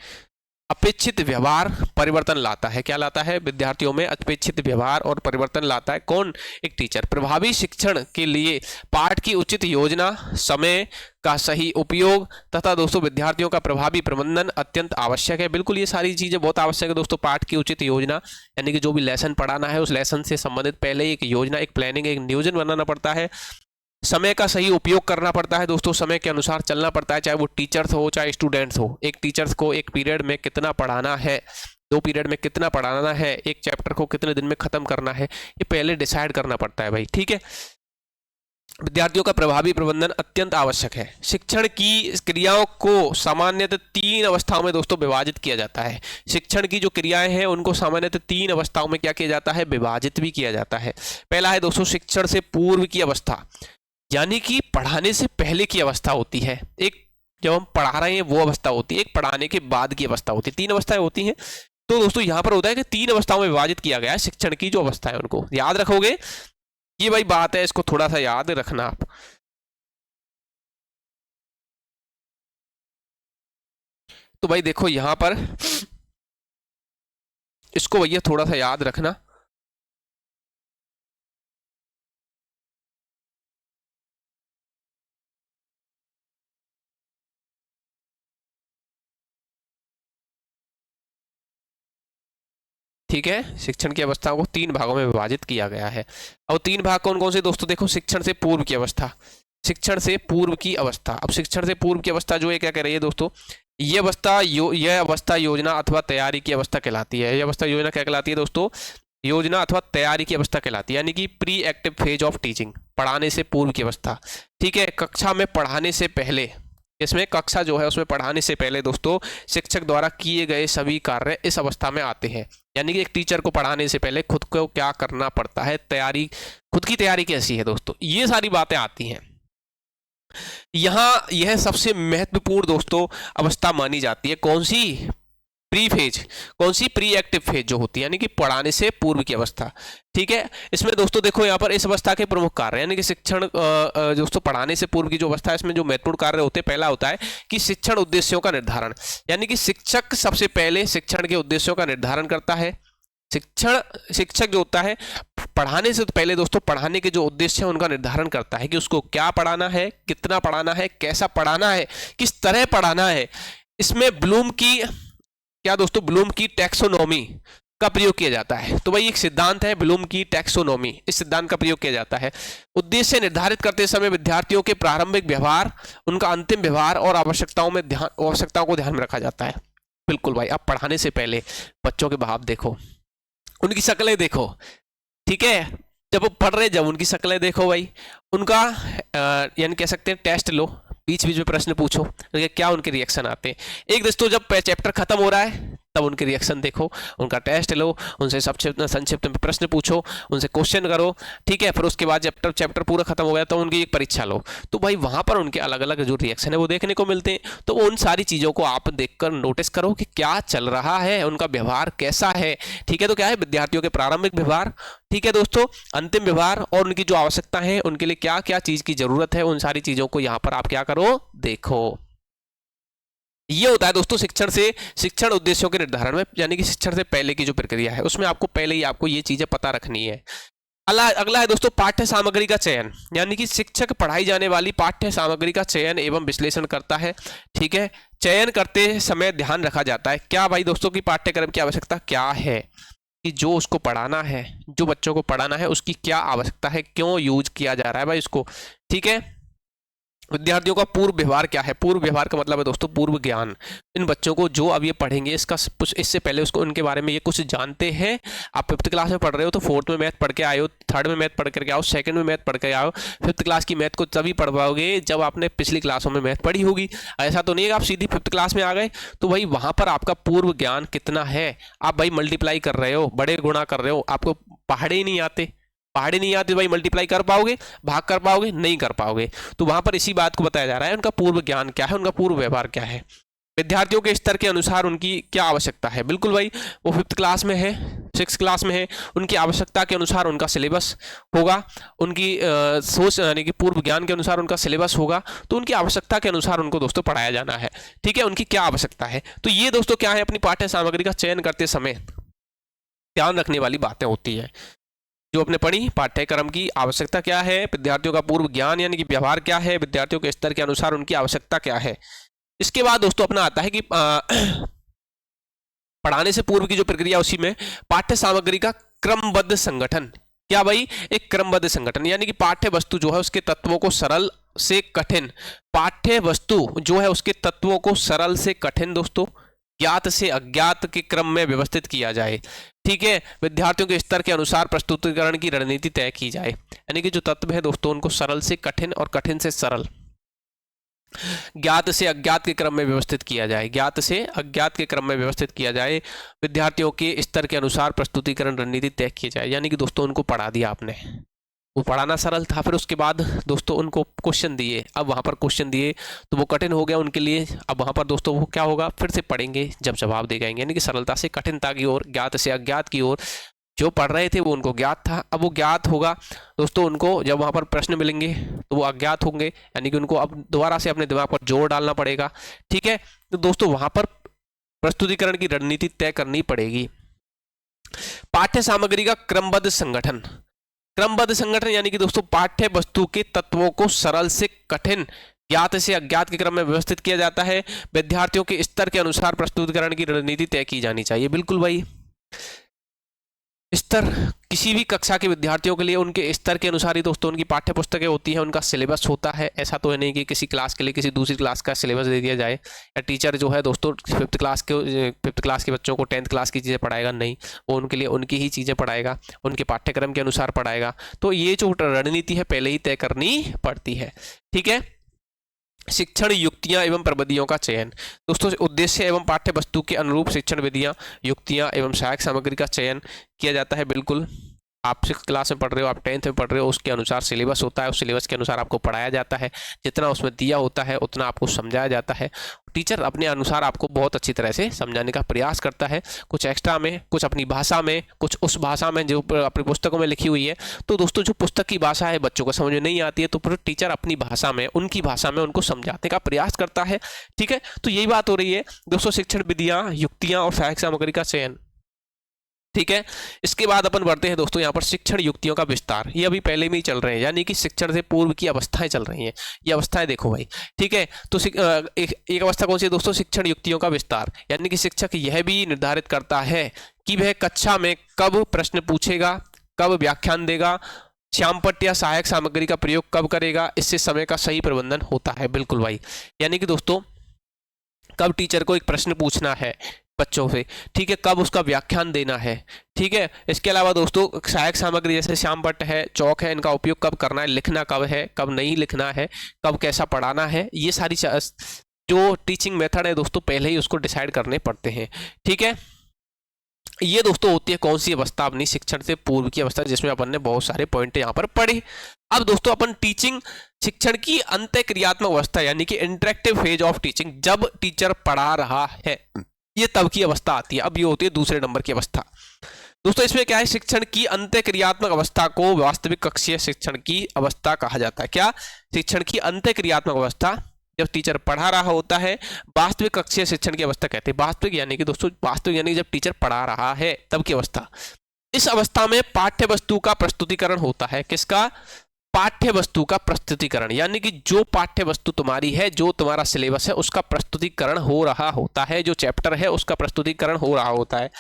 अपेक्षित व्यवहार परिवर्तन लाता है। क्या लाता है? विद्यार्थियों में अपेक्षित व्यवहार और परिवर्तन लाता है। कौन? एक टीचर। प्रभावी शिक्षण के लिए पाठ की उचित योजना, समय का सही उपयोग तथा दोस्तों विद्यार्थियों का प्रभावी प्रबंधन अत्यंत आवश्यक है। बिल्कुल ये सारी चीजें बहुत आवश्यक है दोस्तों। पाठ की उचित योजना यानी कि जो भी लेसन पढ़ाना है उस लेसन से संबंधित पहले एक योजना, एक प्लानिंग, एक नियोजन बनाना पड़ता है। समय का सही उपयोग करना पड़ता है दोस्तों, समय के अनुसार चलना पड़ता है, चाहे वो टीचर्स हो चाहे स्टूडेंट्स हो। एक टीचर्स को एक पीरियड में कितना पढ़ाना है, 2 पीरियड में कितना पढ़ाना है, एक चैप्टर को कितने दिन में खत्म करना है, ये पहले डिसाइड करना पड़ता है भाई, ठीक है। विद्यार्थियों का प्रभावी प्रबंधन अत्यंत आवश्यक है। शिक्षण की क्रियाओं को सामान्यतः 3 अवस्थाओं में दोस्तों विभाजित किया जाता है। शिक्षण की जो क्रियाएं हैं उनको सामान्यतः 3 अवस्थाओं में क्या किया जाता है? विभाजित भी किया जाता है। पहला है दोस्तों शिक्षण से पूर्व की अवस्था, यानी कि पढ़ाने से पहले की अवस्था होती है। एक जब हम पढ़ा रहे हैं वो अवस्था होती है, एक पढ़ाने के बाद की अवस्था होती है। 3 अवस्थाएं होती हैं। तो दोस्तों यहां पर होता है कि 3 अवस्थाओं में विभाजित किया गया है शिक्षण की जो अवस्था है उनको। याद रखोगे, ये भाई बात है, इसको थोड़ा सा याद रखना आप। तो भाई देखो यहां पर इसको भैया थोड़ा सा याद रखना। ठीक है, शिक्षण की अवस्थाओं को 3 भागों में विभाजित किया गया है। और 3 भाग कौन कौन से दोस्तों? देखो, शिक्षण से पूर्व की अवस्था, शिक्षण से पूर्व की अवस्था। अब शिक्षण से पूर्व की अवस्था जो है क्या कह रही है दोस्तों? ये अवस्था योजना अथवा तैयारी की अवस्था कहलाती है। ये अवस्था योजना क्या कहलाती है दोस्तों? योजना अथवा तैयारी की अवस्था कहलाती है, यानी कि pre active phase of teaching, पढ़ाने से पूर्व की अवस्था। ठीक है, कक्षा में पढ़ाने से पहले, इसमें कक्षा जो है उसमें पढ़ाने से पहले दोस्तों शिक्षक द्वारा किए गए सभी कार्य इस अवस्था में आते हैं। यानी कि एक टीचर को पढ़ाने से पहले खुद को क्या करना पड़ता है, तैयारी, खुद की तैयारी कैसी है दोस्तों, ये सारी बातें आती हैं। यहां यह सबसे महत्वपूर्ण दोस्तों अवस्था मानी जाती है। कौन सी? Pre phase. कौन सी? प्री एक्टिव फेज जो होती है, यानी कि पढ़ाने से पूर्व की अवस्था। ठीक है, इसमें दोस्तों देखो यहाँ पर इस अवस्था के प्रमुख कार्य, यानी कि शिक्षण दोस्तों पढ़ाने से पूर्व की जो अवस्था है इसमें जो महत्वपूर्ण कार्य होते हैं, पहला होता है कि शिक्षण उद्देश्यों का निर्धारण, यानी कि शिक्षक सबसे पहले शिक्षण के उद्देश्यों का निर्धारण करता है। शिक्षक जो होता है पढ़ाने से तो पहले दोस्तों पढ़ाने के जो उद्देश्य है उनका निर्धारण करता है कि उसको क्या पढ़ाना है, कितना पढ़ाना है, कैसा पढ़ाना है, किस तरह पढ़ाना है। इसमें ब्लूम की क्या दोस्तों? ब्लूम की टैक्सोनॉमी का प्रयोग किया जाता है। तो भाई एक सिद्धांत है ब्लूम की टैक्सोनॉमी, इस सिद्धांत का प्रयोग किया जाता है। उद्देश्य निर्धारित करते समय विद्यार्थियों के प्रारंभिक व्यवहार, उनका अंतिम व्यवहार और आवश्यकताओं को ध्यान में रखा जाता है। बिल्कुल भाई, अब पढ़ाने से पहले बच्चों के भाव देखो, उनकी शक्लें देखो, ठीक है, जब वो पढ़ रहे जब उनकी शक्लें देखो भाई, उनका यानी कह सकते हैं टेस्ट लो, बीच बीच में प्रश्न पूछो, क्या उनके रिएक्शन आते हैं। एक दोस्तों जब चैप्टर खत्म हो रहा है तब उनके रिएक्शन देखो, उनका टेस्ट लो, उनसे संक्षिप्त में प्रश्न पूछो, उनसे क्वेश्चन करो, ठीक है। फिर उसके बाद जब चैप्टर पूरा खत्म हो गया तो उनकी एक परीक्षा लो, तो भाई वहां पर उनके अलग अलग जो रिएक्शन है वो देखने को मिलते हैं। तो उन सारी चीज़ों को आप देखकर नोटिस करो कि क्या चल रहा है, उनका व्यवहार कैसा है। ठीक है, तो क्या है? विद्यार्थियों के प्रारंभिक व्यवहार, ठीक है दोस्तों, अंतिम व्यवहार और उनकी जो आवश्यकता है, उनके लिए क्या क्या चीज़ की जरूरत है, उन सारी चीज़ों को यहाँ पर आप क्या करो, देखो। ये होता है दोस्तों शिक्षण उद्देश्यों के निर्धारण में, यानी कि शिक्षण से पहले की जो प्रक्रिया है उसमें आपको पहले ही आपको ये चीजें पता रखनी है। अगला है दोस्तों पाठ्य सामग्री का चयन, यानी कि शिक्षक पढ़ाई जाने वाली पाठ्य सामग्री का चयन एवं विश्लेषण करता है। ठीक है, चयन करते समय ध्यान रखा जाता है क्या भाई दोस्तों की पाठ्यक्रम की आवश्यकता क्या है, कि जो उसको पढ़ाना है, जो बच्चों को पढ़ाना है उसकी क्या आवश्यकता है, क्यों यूज किया जा रहा है भाई उसको। ठीक है, विद्यार्थियों का पूर्व व्यवहार क्या है? पूर्व व्यवहार का मतलब है दोस्तों पूर्व ज्ञान। इन बच्चों को जो अब ये पढ़ेंगे इसका कुछ इससे पहले उसको उनके बारे में ये कुछ जानते हैं। आप 5th क्लास में पढ़ रहे हो तो 4th में मैथ पढ़ के आए हो, 3rd में मैथ पढ़ करके आओ, 2nd में मैथ पढ़ के आओ। 5th क्लास की मैथ को तभी पढ़ पाओगे जब आपने पिछली क्लासों में मैथ पढ़ी होगी। ऐसा तो नहीं है आप सीधी 5th क्लास में आ गए। तो भाई वहां पर आपका पूर्व ज्ञान कितना है? आप भाई मल्टीप्लाई कर रहे हो, बड़े गुणा कर रहे हो, आपको पहाड़े ही नहीं आते, पहाड़े नहीं आते भाई मल्टीप्लाई कर पाओगे, भाग कर पाओगे? नहीं कर पाओगे। तो वहां पर इसी बात को बताया जा रहा है उनका पूर्व ज्ञान क्या है, उनका पूर्व व्यवहार क्या है, विद्यार्थियों के स्तर के अनुसार उनकी क्या आवश्यकता है। बिल्कुल भाई, वो 5th क्लास में है, 6th क्लास में है, उनकी आवश्यकता के अनुसार उनका सिलेबस होगा, उनकी सोच यानी कि पूर्व ज्ञान के अनुसार उनका सिलेबस होगा। तो उनकी आवश्यकता के अनुसार उनको दोस्तों पढ़ाया जाना है। ठीक है, उनकी क्या आवश्यकता है। तो ये दोस्तों क्या है, अपनी पाठ्य सामग्री का चयन करते समय ध्यान रखने वाली बातें होती है। जो आपने पढ़ी, पाठ्यक्रम की आवश्यकता क्या है, विद्यार्थियों का पूर्व ज्ञान यानी कि व्यवहार क्या है, विद्यार्थियों के स्तर के अनुसार उनकी आवश्यकता क्या है। इसके बाद दोस्तों अपना आता है कि पढ़ाने से पूर्व की जो प्रक्रिया, उसी में पाठ्य सामग्री का क्रमबद्ध संगठन। क्या भाई? एक क्रमबद्ध संगठन, यानी कि पाठ्य वस्तु जो है उसके तत्वों को सरल से कठिन, पाठ्य वस्तु जो है उसके तत्वों को सरल से कठिन दोस्तों, ज्ञात से अज्ञात के क्रम में व्यवस्थित किया जाए। ठीक है, विद्यार्थियों के स्तर के अनुसार प्रस्तुतिकरण की रणनीति तय की जाए। यानी कि जो तत्व है दोस्तों उनको सरल से कठिन और कठिन से सरल, ज्ञात से अज्ञात के क्रम में व्यवस्थित किया जाए, ज्ञात से अज्ञात के क्रम में व्यवस्थित किया जाए। विद्यार्थियों के स्तर के अनुसार प्रस्तुतिकरण रणनीति तय की जाए। यानी कि दोस्तों उनको पढ़ा दिया आपने, वो पढ़ाना सरल था, फिर उसके बाद दोस्तों उनको क्वेश्चन दिए, अब वहाँ पर क्वेश्चन दिए तो वो कठिन हो गया उनके लिए। अब वहाँ पर दोस्तों वो क्या होगा, फिर से पढ़ेंगे जब जवाब दे जाएंगे। यानी कि सरलता से कठिनता की ओर, ज्ञात से अज्ञात की ओर। जो पढ़ रहे थे वो उनको ज्ञात था, अब वो ज्ञात होगा दोस्तों, उनको जब वहाँ पर प्रश्न मिलेंगे तो वो अज्ञात होंगे। यानी कि उनको अब दोबारा से अपने दिमाग पर जोर डालना पड़ेगा। ठीक है, तो दोस्तों वहाँ पर प्रस्तुतिकरण की रणनीति तय करनी पड़ेगी। पाठ्य सामग्री का क्रमबद्ध संगठन, क्रमबद्ध संगठन यानी कि दोस्तों पाठ्य वस्तु के तत्वों को सरल से कठिन, ज्ञात से अज्ञात के क्रम में व्यवस्थित किया जाता है। विद्यार्थियों के स्तर के अनुसार प्रस्तुतिकरण की रणनीति तय की जानी चाहिए। बिल्कुल भाई, स्तर किसी भी कक्षा के विद्यार्थियों के लिए उनके स्तर के अनुसार ही दोस्तों उनकी पाठ्य पुस्तकें होती हैं, उनका सिलेबस होता है। ऐसा तो है नहीं कि किसी क्लास के लिए किसी दूसरी क्लास का सिलेबस दे दिया जाए, या टीचर जो है दोस्तों 5th क्लास के बच्चों को 10th क्लास की चीज़ें पढ़ाएगा। नहीं, वो उनके लिए उनकी ही चीज़ें पढ़ाएगा, उनके पाठ्यक्रम के अनुसार पढ़ाएगा। तो ये जो रणनीति है पहले ही तय करनी पड़ती है। ठीक है, शिक्षण युक्तियां एवं प्रविधियों का चयन, दोस्तों उद्देश्य एवं पाठ्य वस्तु के अनुरूप शिक्षण विधियां, युक्तियां एवं सहायक सामग्री का चयन किया जाता है। बिल्कुल, आप 6th क्लास में पढ़ रहे हो, आप 10th में पढ़ रहे हो, उसके अनुसार सिलेबस होता है, उस सिलेबस के अनुसार आपको पढ़ाया जाता है। जितना उसमें दिया होता है उतना आपको समझाया जाता है। टीचर अपने अनुसार आपको बहुत अच्छी तरह से समझाने का प्रयास करता है, कुछ एक्स्ट्रा में, कुछ अपनी भाषा में, कुछ उस भाषा में जो अपनी पुस्तकों में लिखी हुई है। तो दोस्तों जो पुस्तक की भाषा है बच्चों को समझ में नहीं आती है, तो फिर टीचर अपनी भाषा में, उनकी भाषा में उनको समझाने का प्रयास करता है। ठीक है, तो यही बात हो रही है दोस्तों, शिक्षण विधियाँ, युक्तियाँ और सहायक सामग्री का चयन। ठीक है, इसके बाद अपन बढ़ते हैं दोस्तों यहाँ पर शिक्षण युक्तियों का विस्तार। ये अभी पहले में ही चल रहे हैं, यानी कि शिक्षण से पूर्व की अवस्थाएं चल रही हैं। ये अवस्थाएं देखो भाई। ठीक है, तो एक अवस्था कौन सी है दोस्तों, शिक्षण युक्तियों का विस्तार। यानी कि शिक्षक यह भी निर्धारित करता है कि वह कक्षा में कब प्रश्न पूछेगा, कब व्याख्यान देगा, श्यामपट्ट या सहायक सामग्री का प्रयोग कब करेगा। इससे समय का सही प्रबंधन होता है। बिल्कुल भाई, यानी कि दोस्तों कब टीचर को एक प्रश्न पूछना है बच्चों से, ठीक है, कब उसका व्याख्यान देना है। ठीक है, इसके अलावा दोस्तों सहायक सामग्री जैसे श्यामपट्ट है, चौक है, इनका उपयोग कब करना है, लिखना कब है, कब नहीं लिखना है, कब कैसा पढ़ाना है, ये सारी जो टीचिंग मेथड है दोस्तों पहले ही उसको डिसाइड करने पड़ते हैं। ठीक है, ये दोस्तों होती है कौन सी अवस्था, अपनी शिक्षण से पूर्व की अवस्था, जिसमें अपन ने बहुत सारे पॉइंट यहाँ पर पढ़े। अब दोस्तों अपन टीचिंग, शिक्षण की अंतःक्रियात्मक अवस्था यानी कि इंटरेक्टिव फेज ऑफ टीचिंग, जब टीचर पढ़ा रहा है, ये तब की अवस्था आती है। अब ये होती है दूसरे नंबर की अवस्था। दोस्तों इसमें क्या है, शिक्षण की अंतःक्रियात्मक अवस्था को वास्तविक कक्षीय शिक्षण की अवस्था कहा जाता है। क्या, शिक्षण की अंतःक्रियात्मक अवस्था, जब टीचर पढ़ा रहा होता है, वास्तविक कक्षीय शिक्षण की अवस्था कहते हैं। वास्तविक यानी कि दोस्तों, वास्तविक यानी जब टीचर पढ़ा रहा है तब की अवस्था। इस अवस्था में पाठ्य वस्तु का प्रस्तुतिकरण होता है। किसका, पाठ्य वस्तु का प्रस्तुतिकरण, यानी कि जो पाठ्य वस्तु तुम्हारी है, जो तुम्हारा सिलेबस है, उसका प्रस्तुतिकरण हो रहा होता है, जो चैप्टर है उसका प्रस्तुतिकरण हो रहा होता है।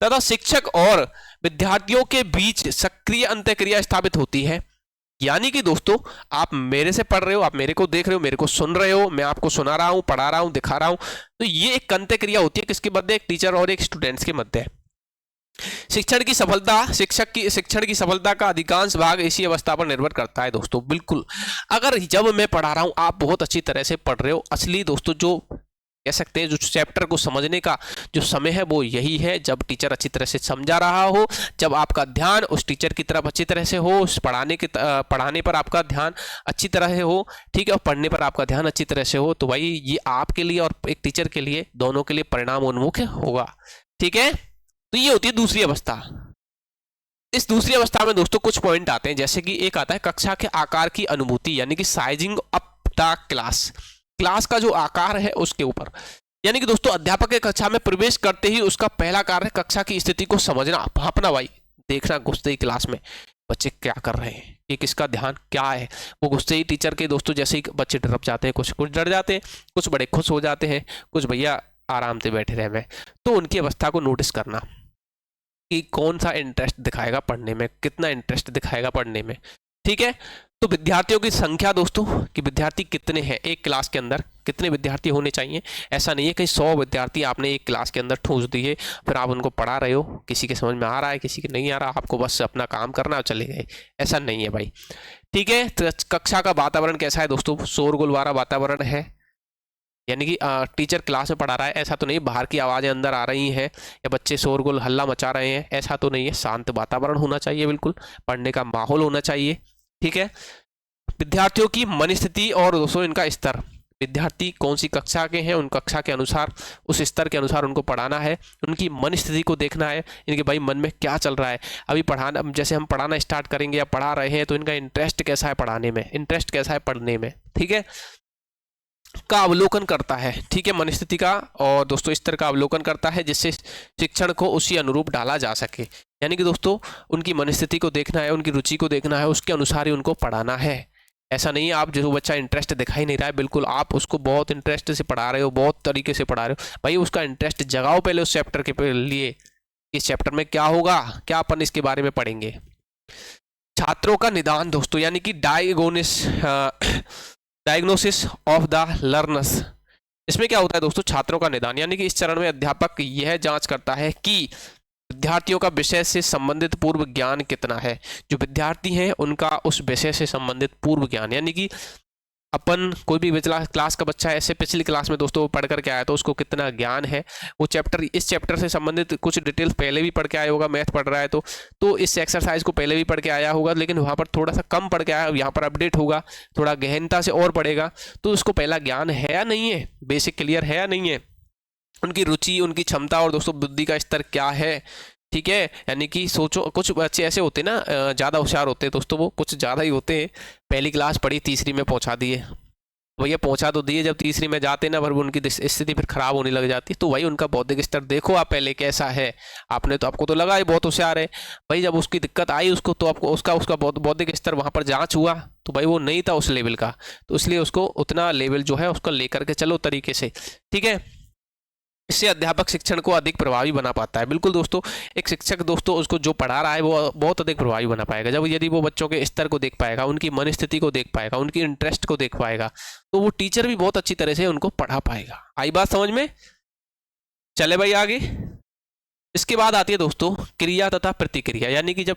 तथा शिक्षक और विद्यार्थियों के बीच सक्रिय अंतःक्रिया स्थापित होती है। यानी कि दोस्तों आप मेरे से पढ़ रहे हो, आप मेरे को देख रहे हो, मेरे को सुन रहे हो, मैं आपको सुना रहा हूं, पढ़ा रहा हूं, दिखा रहा हूं, तो ये एक अंत्य क्रिया होती है किसके मध्य, एक टीचर और एक स्टूडेंट्स के मध्य। शिक्षण की सफलता, शिक्षण की सफलता का अधिकांश भाग इसी अवस्था पर निर्भर करता है दोस्तों। बिल्कुल, अगर जब मैं पढ़ा रहा हूं आप बहुत अच्छी तरह से पढ़ रहे हो, असली दोस्तों जो कह सकते हैं जो चैप्टर को समझने का जो समय है वो यही है जब टीचर अच्छी तरह से समझा रहा हो, जब आपका ध्यान उस टीचर की तरफ अच्छी तरह से हो, उस पढ़ाने पर आपका ध्यान अच्छी तरह से हो, ठीक है, और पढ़ने पर आपका ध्यान अच्छी तरह से हो, तो भाई ये आपके लिए और एक टीचर के लिए दोनों के लिए परिणाम उन्मुख होगा। ठीक है, तो ये होती है दूसरी अवस्था। इस दूसरी अवस्था में दोस्तों कुछ पॉइंट आते हैं, जैसे कि एक आता है कक्षा के आकार की अनुभूति, यानी कि sizing up the class, class का जो आकार है उसके ऊपर। यानी कि दोस्तों अध्यापक के कक्षा में प्रवेश करते ही उसका पहला कार्य है कक्षा की स्थिति को समझना, भापना, भाई देखना घुसते ही क्लास में बच्चे क्या कर रहे हैं, ये किसका ध्यान क्या है। वो घुसते ही टीचर के दोस्तों जैसे ही बच्चे डर जाते हैं, कुछ डर जाते हैं, कुछ बड़े खुश हो जाते हैं, कुछ भैया आराम से बैठे रहे, तो उनकी अवस्था को नोटिस करना कि कौन सा इंटरेस्ट दिखाएगा पढ़ने में, कितना इंटरेस्ट दिखाएगा पढ़ने में। ठीक है, तो विद्यार्थियों की संख्या दोस्तों कि विद्यार्थी कितने हैं एक क्लास के अंदर, कितने विद्यार्थी होने चाहिए। ऐसा नहीं है कि 100 विद्यार्थी आपने एक क्लास के अंदर ठूंस दिए, फिर आप उनको पढ़ा रहे हो, किसी के समझ में आ रहा है, किसी के नहीं आ रहा, आपको बस अपना काम करना और चले गए, ऐसा नहीं है भाई। ठीक है, तो कक्षा का वातावरण कैसा है दोस्तों, शोरगुल वाला वातावरण है, यानी कि टीचर क्लास में पढ़ा रहा है, ऐसा तो नहीं बाहर की आवाज़ें अंदर आ रही हैं या बच्चे शोरगुल हल्ला मचा रहे हैं, ऐसा तो नहीं है। शांत वातावरण होना चाहिए, बिल्कुल पढ़ने का माहौल होना चाहिए। ठीक है, विद्यार्थियों की मन स्थिति और दोस्तों इनका स्तर, विद्यार्थी कौन सी कक्षा के हैं उन कक्षा के अनुसार, उस स्तर के अनुसार उनको पढ़ाना है, उनकी मन स्थिति को देखना है, इनके भाई मन में क्या चल रहा है। अभी पढ़ाना, जैसे हम पढ़ाना स्टार्ट करेंगे या पढ़ा रहे हैं तो इनका इंटरेस्ट कैसा है पढ़ाने में, इंटरेस्ट कैसा है पढ़ने में, ठीक है, का अवलोकन करता है। ठीक है, मन स्थिति का और दोस्तों स्तर का अवलोकन करता है, जिससे शिक्षण को उसी अनुरूप डाला जा सके। यानी कि दोस्तों उनकी मन स्थिति को देखना है, उनकी रुचि को देखना है, उसके अनुसार ही उनको पढ़ाना है। ऐसा नहीं है आप जो बच्चा इंटरेस्ट दिखाई नहीं रहा है, बिल्कुल आप उसको बहुत इंटरेस्ट से पढ़ा रहे हो, बहुत तरीके से पढ़ा रहे हो, भाई उसका इंटरेस्ट जगाओ पहले उस चैप्टर के लिए, इस चैप्टर में क्या होगा, क्या अपन इसके बारे में पढ़ेंगे। छात्रों का निदान दोस्तों, यानी कि डायग्नोसिस ऑफ द लर्नर्स। इसमें क्या होता है दोस्तों, छात्रों का निदान, यानी कि इस चरण में अध्यापक यह जांच करता है कि विद्यार्थियों का विषय से संबंधित पूर्व ज्ञान कितना है। जो विद्यार्थी हैं उनका उस विषय से संबंधित पूर्व ज्ञान, यानी कि अपन कोई भी क्लास का बच्चा ऐसे पिछली क्लास में दोस्तों वो पढ़ करके आया तो उसको कितना ज्ञान है, वो चैप्टर, इस चैप्टर से संबंधित कुछ डिटेल्स पहले भी पढ़ के आया होगा, मैथ पढ़ रहा है तो इस एक्सरसाइज को पहले भी पढ़ के आया होगा, लेकिन वहाँ पर थोड़ा सा कम पढ़ के आया, यहाँ पर अपडेट होगा, थोड़ा गहनता से और पढ़ेगा, तो उसको पहला ज्ञान है या नहीं है, बेसिक क्लियर है या नहीं है, उनकी रुचि, उनकी क्षमता और दोस्तों बुद्धि का स्तर क्या है। ठीक है, यानी कि सोचो कुछ बच्चे ऐसे होते हैं ना, ज़्यादा होशियार होते हैं दोस्तों, वो कुछ ज़्यादा ही होते हैं, पहली क्लास पढ़ी तीसरी में पहुंचा दिए, भैया पहुंचा तो दिए, जब तीसरी में जाते ना पर उनकी स्थिति फिर खराब होने लग जाती है। तो भाई उनका बौद्धिक स्तर देखो आप पहले कैसा है, आपको तो लगा है बहुत होशियार है, भाई जब उसकी दिक्कत आई उसको तो आपको उसका बौद्धिक स्तर वहाँ पर जांच हुआ तो भाई वो नहीं था उस लेवल का, तो इसलिए उसको उतना लेवल जो है उसका लेकर के चलो तरीके से। ठीक है, इससे अध्यापक शिक्षण को अधिक प्रभावी बना पाता है। बिल्कुल दोस्तों, एक शिक्षक दोस्तों उसको जो पढ़ा रहा है वो बहुत अधिक प्रभावी बना पाएगा जब यदि वो बच्चों के स्तर को देख पाएगा, उनकी मन स्थिति को देख पाएगा, उनकी इंटरेस्ट को देख पाएगा, तो वो टीचर भी बहुत अच्छी तरह से उनको पढ़ा पाएगा। आई बात समझ में? चले भाई आगे। इसके बाद आती है दोस्तों क्रिया तथा प्रतिक्रिया, यानी कि जब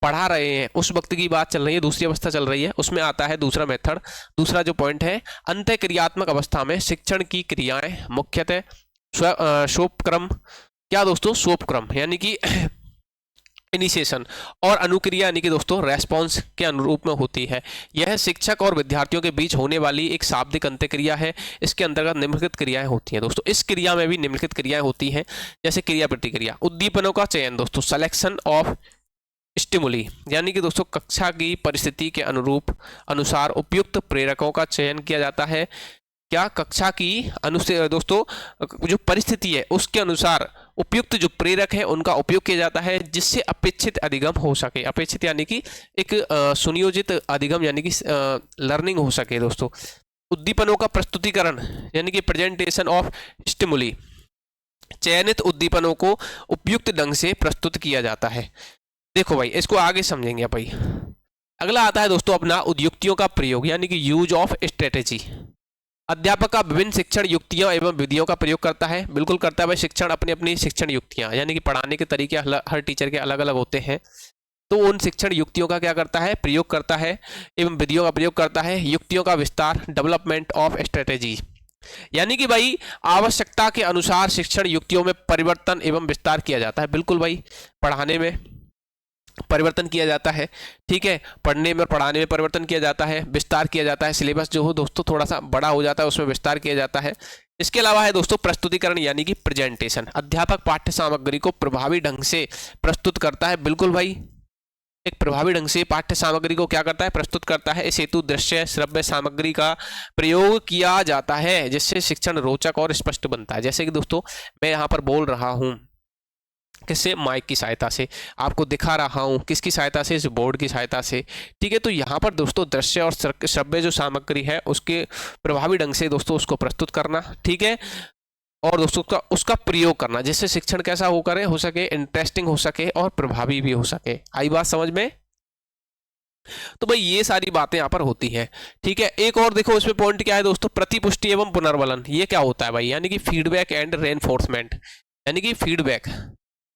पढ़ा रहे हैं उस वक्त की बात चल रही है, दूसरी अवस्था चल रही है, उसमें आता है दूसरा मेथड, दूसरा जो पॉइंट है, अंतः क्रियात्मक अवस्था में शिक्षण की क्रियाएं मुख्यतः सोपक्रम, क्या दोस्तों, सोपक्रम यानी कि इनिशिएशन और अनुक्रिया यानी कि दोस्तों रेस्पॉन्स के अनुरूप में होती है। यह शिक्षक और विद्यार्थियों के बीच होने वाली एक शाब्दिक अंत्यक्रिया है। इसके अंतर्गत निम्नलिखित क्रियाएं होती हैं दोस्तों, इस क्रिया में भी निम्नलिखित क्रियाएं होती हैं, जैसे क्रिया प्रतिक्रिया, उद्दीपनों का चयन दोस्तों, सिलेक्शन ऑफ स्टिमुली, यानी कि दोस्तों कक्षा की परिस्थिति के अनुसार उपयुक्त प्रेरकों का चयन किया जाता है। क्या कक्षा की दोस्तों जो परिस्थिति है उसके अनुसार उपयुक्त जो प्रेरक है उनका उपयोग किया जाता है, जिससे अपेक्षित अधिगम हो सके। अपेक्षित यानी कि एक सुनियोजित अधिगम यानी कि लर्निंग हो सके दोस्तों। उद्दीपनों का प्रस्तुतिकरण यानी कि प्रेजेंटेशन ऑफ स्टिमुली, चयनित उद्दीपनों को उपयुक्त ढंग से प्रस्तुत किया जाता है। देखो भाई इसको आगे समझेंगे भाई, अगला आता है दोस्तों अपना उद्युक्तियों का प्रयोग यानी कि यूज ऑफ स्ट्रेटेजी। अध्यापक का विभिन्न शिक्षण युक्तियां एवं विधियों का प्रयोग करता है। बिल्कुल करता है भाई, शिक्षण अपनी अपनी शिक्षण युक्तियां यानी कि पढ़ाने के तरीके हर टीचर के अलग अलग होते हैं, तो उन शिक्षण युक्तियों का क्या करता है, प्रयोग करता है एवं विधियों का प्रयोग करता है। युक्तियों का विस्तार, डेवलपमेंट ऑफ स्ट्रेटेजी, यानी कि भाई आवश्यकता के अनुसार शिक्षण युक्तियों में परिवर्तन एवं विस्तार किया जाता है। बिल्कुल भाई, पढ़ाने में परिवर्तन किया जाता है, ठीक है, पढ़ने में और पढ़ाने में परिवर्तन किया जाता है, विस्तार किया जाता है। सिलेबस जो हो दोस्तों थोड़ा सा बड़ा हो जाता है, उसमें विस्तार किया जाता है। इसके अलावा है दोस्तों प्रस्तुतिकरण यानी कि प्रेजेंटेशन। अध्यापक पाठ्य सामग्री को प्रभावी ढंग से प्रस्तुत करता है। बिल्कुल भाई, एक प्रभावी ढंग से पाठ्य सामग्री को क्या करता है, प्रस्तुत करता है। इस हेतु दृश्य श्रव्य सामग्री का प्रयोग किया जाता है, जिससे शिक्षण रोचक और स्पष्ट बनता है। जैसे कि दोस्तों मैं यहाँ पर बोल रहा हूँ, किससे, माइक की सहायता से, आपको दिखा रहा हूँ किसकी सहायता से, इस बोर्ड की सहायता से, ठीक है। तो यहाँ पर दोस्तों दृश्य और श्रव्य जो सामग्री है उसके प्रभावी ढंग से दोस्तों उसको प्रस्तुत करना, ठीक है, और दोस्तों उसका प्रयोग करना, जिससे शिक्षण कैसा हो सके, इंटरेस्टिंग हो सके और प्रभावी भी हो सके। आई बात समझ में? तो भाई ये सारी बातें यहाँ पर होती है, ठीक है। एक और देखो इसमें पॉइंट क्या है दोस्तों, प्रतिपुष्टि एवं पुनर्बलन। ये क्या होता है भाई, यानी कि फीडबैक एंड रेनफोर्समेंट, यानी कि फीडबैक।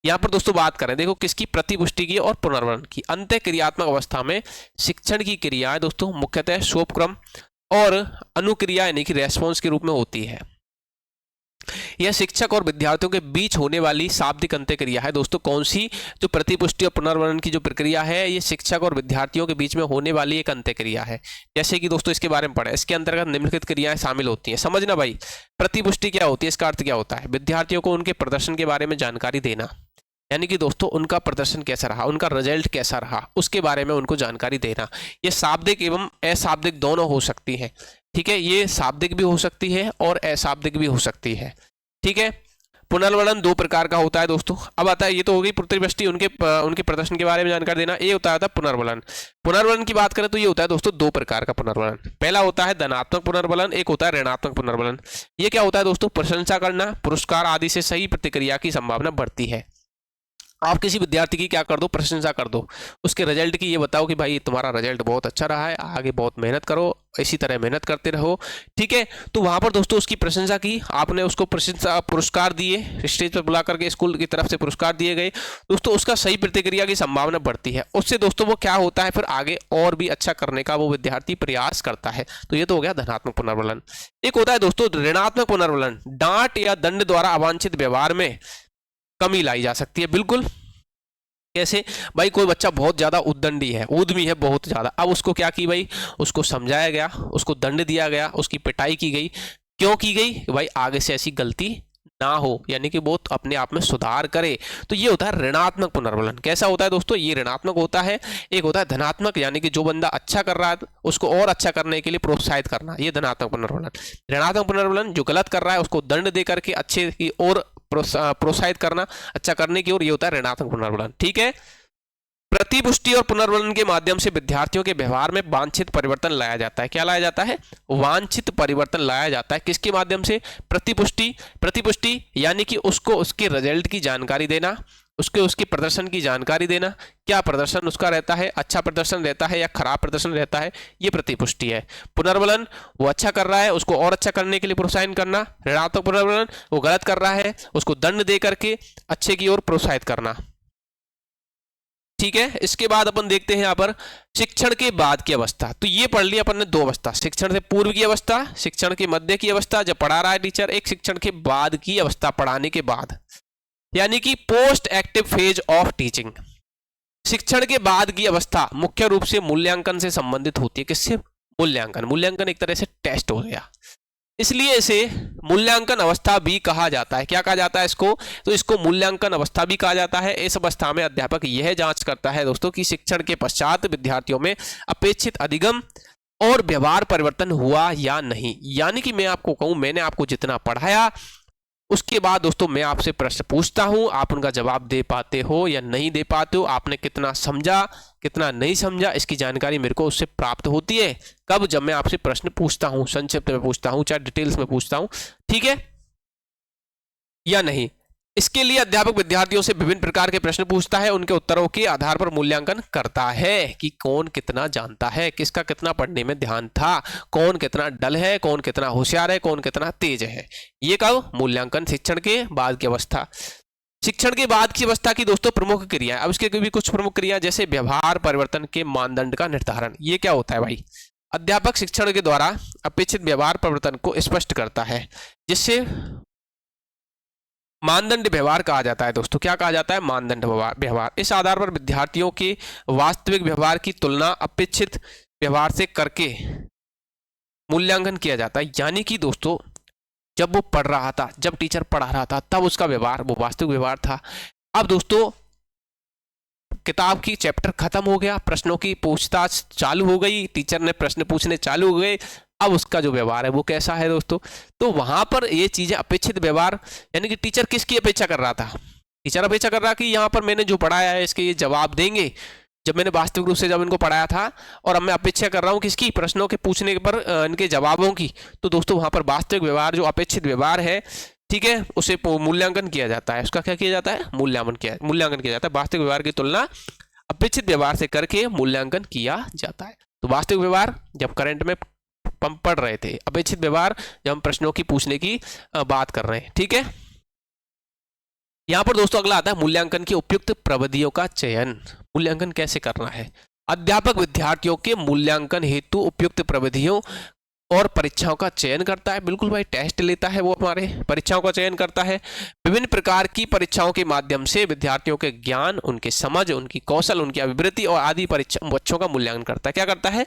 यहाँ पर दोस्तों बात करें, देखो किसकी, प्रतिपुष्टि की और पुनर्बलन की। अंत क्रियात्मक अवस्था में शिक्षण की क्रियाएं दोस्तों मुख्यतः सोपक्रम और अनुक्रिया यानी कि रेस्पॉन्स के रूप में होती है। यह शिक्षक और विद्यार्थियों के बीच होने वाली शाब्दिक अंत्य क्रिया है दोस्तों। कौन सी, जो प्रतिपुष्टि और पुनर्वलन की जो प्रक्रिया है, ये शिक्षक और विद्यार्थियों के बीच में होने वाली एक अंत्य क्रिया है। जैसे कि दोस्तों इसके बारे में पढ़े, इसके अंतर्गत निम्नलिखित क्रियाएं शामिल होती हैं। समझना भाई, प्रतिपुष्टि क्या होती है, इसका अर्थ क्या होता है, विद्यार्थियों को उनके प्रदर्शन के बारे में जानकारी देना, यानी कि दोस्तों उनका प्रदर्शन कैसा रहा, उनका रिजल्ट कैसा रहा, उसके बारे में उनको जानकारी देना। ये शाब्दिक एवं अशाब्दिक दोनों हो सकती है, ठीक है। ये शाब्दिक भी हो सकती है और अशाब्दिक भी हो सकती है, ठीक है। पुनर्वलन दो प्रकार का होता है दोस्तों। अब आता है, ये तो हो गई प्रतिपुष्टि, उनके प्रदर्शन के बारे में जानकारी देना, ये होता है पुनर्वलन। पुनर्वलन की बात करें तो ये होता है दोस्तों दो प्रकार का पुनर्वलन। पहला होता है धनात्मक पुनर्वलन, एक होता है ऋणात्मक पुनर्वलन। ये क्या होता है दोस्तों, प्रशंसा करना, पुरस्कार आदि से सही प्रतिक्रिया की संभावना बढ़ती है। आप किसी विद्यार्थी की क्या कर दो, प्रशंसा कर दो, उसके रिजल्ट की ये बताओ कि भाई तुम्हारा रिजल्ट बहुत अच्छा रहा है, आगे बहुत मेहनत करो, इसी तरह मेहनत करते रहो, ठीक है। तो वहां पर दोस्तों उसकी प्रशंसा की आपने, उसको प्रशंसा पुरस्कार दिए, स्टेज पर बुला करके स्कूल की तरफ से पुरस्कार दिए गए दोस्तों, उसका सही प्रतिक्रिया की संभावना बढ़ती है। उससे दोस्तों वो क्या होता है, फिर आगे और भी अच्छा करने का वो विद्यार्थी प्रयास करता है। तो ये तो हो गया धनात्मक पुनर्वलन। एक होता है दोस्तों ऋणात्मक पुनर्वलन। डांट या दंड द्वारा अवांछित व्यवहार में कमी लाई जा सकती है। बिल्कुल, कैसे भाई, कोई बच्चा बहुत ज्यादा उद्दंडी है, उद्यमी है बहुत ज्यादा, अब उसको क्या की भाई, उसको समझाया गया, उसको दंड दिया गया, उसकी पिटाई की गई। क्यों की गई भाई, आगे से ऐसी गलती ना हो, यानी कि वो अपने आप में सुधार करे। तो ये होता है ऋणात्मक पुनर्वलन। कैसा होता है दोस्तों, ये ऋणात्मक होता है। एक होता है धनात्मक, यानी कि जो बंदा अच्छा कर रहा है उसको और अच्छा करने के लिए प्रोत्साहित करना, ये धनात्मक पुनर्वलन। ऋणात्मक पुनर्वलन, जो गलत कर रहा है उसको दंड दे करके अच्छे की ओर प्रोत्साहित करना, अच्छा करने की ओर, ये होता है ऋणात्मक पुनर्वलन, ठीक है। प्रतिपुष्टि और पुनर्वलन के माध्यम से विद्यार्थियों के व्यवहार में वांछित परिवर्तन लाया जाता है। क्या लाया जाता है, वांछित परिवर्तन लाया जाता है। किसके माध्यम से, प्रतिपुष्टि यानी कि उसको उसके रिजल्ट की जानकारी देना, उसके प्रदर्शन की जानकारी देना, क्या प्रदर्शन उसका रहता है, अच्छा प्रदर्शन रहता है या खराब प्रदर्शन रहता है, ये प्रतिपुष्टि है। पुनर्वलन, वो अच्छा कर रहा है उसको और अच्छा करने के लिए प्रोत्साहन करना। ऋणात्मक पुनर्वलन, वो गलत कर रहा है उसको दंड दे करके अच्छे की ओर प्रोत्साहित करना, ठीक है। इसके बाद अपन देखते हैं यहाँ पर शिक्षण के बाद की अवस्था। तो ये पढ़ लिया अपन ने दो अवस्था, शिक्षण से पूर्व की अवस्था, शिक्षण के मध्य की अवस्था जब पढ़ा रहा है टीचर, एक शिक्षण के बाद की अवस्था, पढ़ाने के बाद, यानी कि post active phase of teaching. शिक्षण के बाद की अवस्था मुख्य रूप से मूल्यांकन से संबंधित होती है। किससे, मूल्यांकन एक तरह से टेस्ट हो गया, इसलिए इसे मूल्यांकन अवस्था भी कहा जाता है। क्या कहा जाता है इसको, तो इसको मूल्यांकन अवस्था भी कहा जाता है। इस अवस्था में अध्यापक यह जांच करता है दोस्तों कि शिक्षण के पश्चात विद्यार्थियों में अपेक्षित अधिगम और व्यवहार परिवर्तन हुआ या नहीं। यानी कि मैं आपको कहूं, मैंने आपको जितना पढ़ाया उसके बाद दोस्तों मैं आपसे प्रश्न पूछता हूं, आप उनका जवाब दे पाते हो या नहीं दे पाते हो, आपने कितना समझा कितना नहीं समझा, इसकी जानकारी मेरे को उससे प्राप्त होती है। कब, जब मैं आपसे प्रश्न पूछता हूं, संक्षिप्त में पूछता हूं चाहे डिटेल्स में पूछता हूं, ठीक है या नहीं। इसके लिए अध्यापक विद्यार्थियों से विभिन्न प्रकार के प्रश्न पूछता है, उनके उत्तरों के आधार पर मूल्यांकन करता है कि कौन कितना जानता है, किसका कितना पढ़ने में ध्यान था, कौन कितना डल है, कौन कितना होशियार है, कौन कितना तेज है। ये कब? मूल्यांकन शिक्षण के बाद की अवस्था। शिक्षण के बाद की अवस्था की दोस्तों प्रमुख क्रिया। अब इसके भी कुछ प्रमुख क्रिया, जैसे व्यवहार परिवर्तन के मानदंड का निर्धारण। ये क्या होता है भाई? अध्यापक शिक्षण के द्वारा अपेक्षित व्यवहार परिवर्तन को स्पष्ट करता है, जिससे मानदंड व्यवहार कहा जाता है। दोस्तों क्या कहा जाता है? मानदंड व्यवहार। इस आधार पर विद्यार्थियों के वास्तविक व्यवहार की तुलना अपेक्षित व्यवहार से करके मूल्यांकन किया जाता है। यानी कि दोस्तों जब वो पढ़ रहा था, जब टीचर पढ़ा रहा था, तब उसका व्यवहार वो वास्तविक व्यवहार था। अब दोस्तों किताब की चैप्टर खत्म हो गया, प्रश्नों की पूछताछ चालू हो गई, टीचर ने प्रश्न पूछने चालू हो गए, अब उसका जो व्यवहार है वो कैसा है दोस्तों? तो वहां पर ये चीजें अपेक्षित व्यवहार, यानी कि टीचर किसकी अपेक्षा कर रहा था? टीचर अपेक्षा कर रहा कि यहाँ पर मैंने जो पढ़ाया है इसके ये जवाब देंगे, जब मैंने वास्तविक रूप से जब इनको पढ़ाया था, और अब मैं अपेक्षा कर रहा हूँ किसकी? प्रश्नों के पूछने पर इनके जवाबों की। तो दोस्तों वहां पर वास्तविक व्यवहार, जो अपेक्षित व्यवहार है, ठीक है, उसे मूल्यांकन किया जाता है। उसका क्या किया जाता है? मूल्यांकन किया जाता है। वास्तविक व्यवहार की तुलना अपेक्षित व्यवहार से करके मूल्यांकन किया जाता है। तो वास्तविक व्यवहार जब करंट में हम पढ़ रहे थे, अपेक्षित व्यवहार जब हम प्रश्नों की पूछने की बात कर रहे हैं, ठीक है। यहां पर दोस्तों अगला आता है मूल्यांकन की उपयुक्त प्रविधियों का चयन। मूल्यांकन कैसे करना है? अध्यापक विद्यार्थियों के मूल्यांकन हेतु उपयुक्त प्रविधियों और परीक्षाओं का चयन करता है। बिल्कुल भाई, टेस्ट लेता है वो, हमारे परीक्षाओं का चयन करता है। विभिन्न प्रकार की परीक्षाओं के माध्यम से विद्यार्थियों के ज्ञान, उनके समझ, उनकी कौशल, उनकी अभिवृत्ति और आदि परीक्षा बच्चों का मूल्यांकन करता है। क्या करता है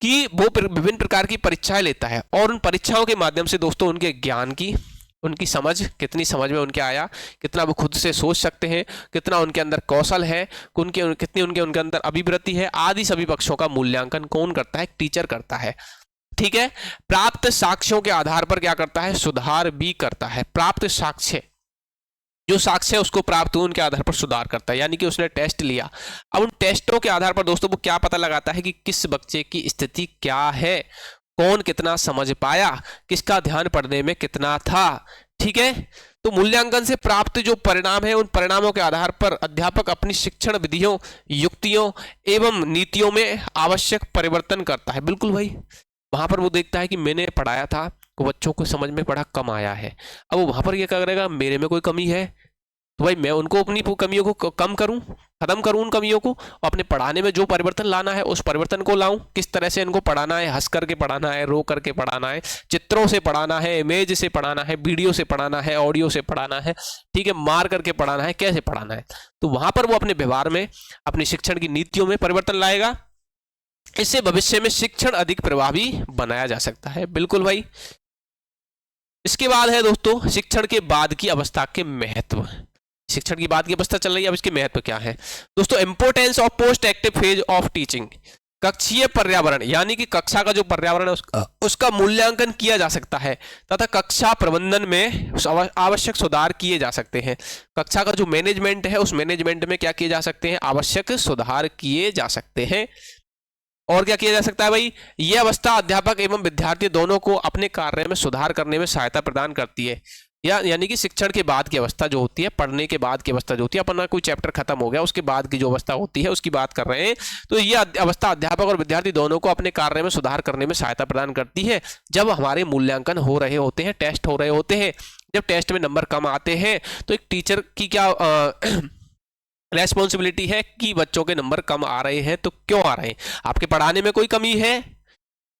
कि वो विभिन्न प्रकार की परीक्षाएं लेता है, और उन परीक्षाओं के माध्यम से दोस्तों उनके ज्ञान की, उनकी समझ, कितनी समझ में उनके आया, कितना वो खुद से सोच सकते हैं, कितना उनके अंदर कौशल है, कितनी उनके अंदर अभिवृत्ति है, आदि सभी पक्षों का मूल्यांकन कौन करता है? टीचर करता है, ठीक है। प्राप्त साक्ष्यों के आधार पर क्या करता है? सुधार भी करता है। प्राप्त साक्ष्य, जो साक्ष्य उसको प्राप्त हुए, उनके आधार पर सुधार करता है। यानी कि उसने टेस्ट लिया, अब उन टेस्टों के आधार पर दोस्तों वो क्या पता लगाता है कि किस बच्चे की स्थिति क्या है, कौन कितना समझ पाया, किसका ध्यान पढ़ने में कितना था, ठीक है। तो मूल्यांकन से प्राप्त जो परिणाम है, उन परिणामों के आधार पर अध्यापक अपनी शिक्षण विधियों, युक्तियों एवं नीतियों में आवश्यक परिवर्तन करता है। बिल्कुल भाई, वहां पर वो देखता है कि मैंने पढ़ाया था तो बच्चों को समझ में बड़ा कम आया है, अब वो वहां पर ये क्या करेगा? मेरे में कोई कमी है तो भाई मैं उनको अपनी कमियों को कम करूं, खत्म करूं उन कमियों को, और अपने पढ़ाने में जो परिवर्तन लाना है उस परिवर्तन को लाऊं। किस तरह से इनको पढ़ाना है? हंस करके पढ़ाना है, रो करके पढ़ाना है, चित्रों से पढ़ाना है, इमेज से पढ़ाना है, वीडियो से पढ़ाना है, ऑडियो से पढ़ाना है, ठीक है, मार करके पढ़ाना है, कैसे पढ़ाना है। तो वहां पर वो अपने व्यवहार में, अपनी शिक्षण की नीतियों में परिवर्तन लाएगा। इससे भविष्य में शिक्षण अधिक प्रभावी बनाया जा सकता है। बिल्कुल भाई। इसके बाद है दोस्तों शिक्षण के बाद की अवस्था के महत्व। शिक्षण की बाद की अवस्था चल रही है, अब इसके महत्व क्या है दोस्तों? Importance of post active phase of teaching. कक्षीय पर्यावरण, यानी कि कक्षा का जो पर्यावरण है उसका मूल्यांकन किया जा सकता है तथा कक्षा प्रबंधन में आवश्यक सुधार किए जा सकते हैं। कक्षा का जो मैनेजमेंट है उस मैनेजमेंट में क्या किए जा सकते हैं? आवश्यक सुधार किए जा सकते हैं। और क्या किया जा सकता है भाई? यह अवस्था अध्यापक एवं विद्यार्थी दोनों को अपने कार्य में सुधार करने में सहायता प्रदान करती है। यानी कि शिक्षण के बाद की अवस्था जो होती है, पढ़ने के बाद की अवस्था जो होती है, अपना कोई चैप्टर खत्म हो गया उसके बाद की जो अवस्था होती है उसकी बात कर रहे हैं, तो यह अवस्था अध्यापक और विद्यार्थी दोनों को अपने कार्य में सुधार करने में सहायता प्रदान करती है। जब हमारे मूल्यांकन हो रहे होते हैं, टेस्ट हो रहे होते हैं, जब टेस्ट में नंबर कम आते हैं, तो एक टीचर की क्या रेस्पॉन्सिबिलिटी है कि बच्चों के नंबर कम आ रहे हैं तो क्यों आ रहे हैं? आपके पढ़ाने में कोई कमी है,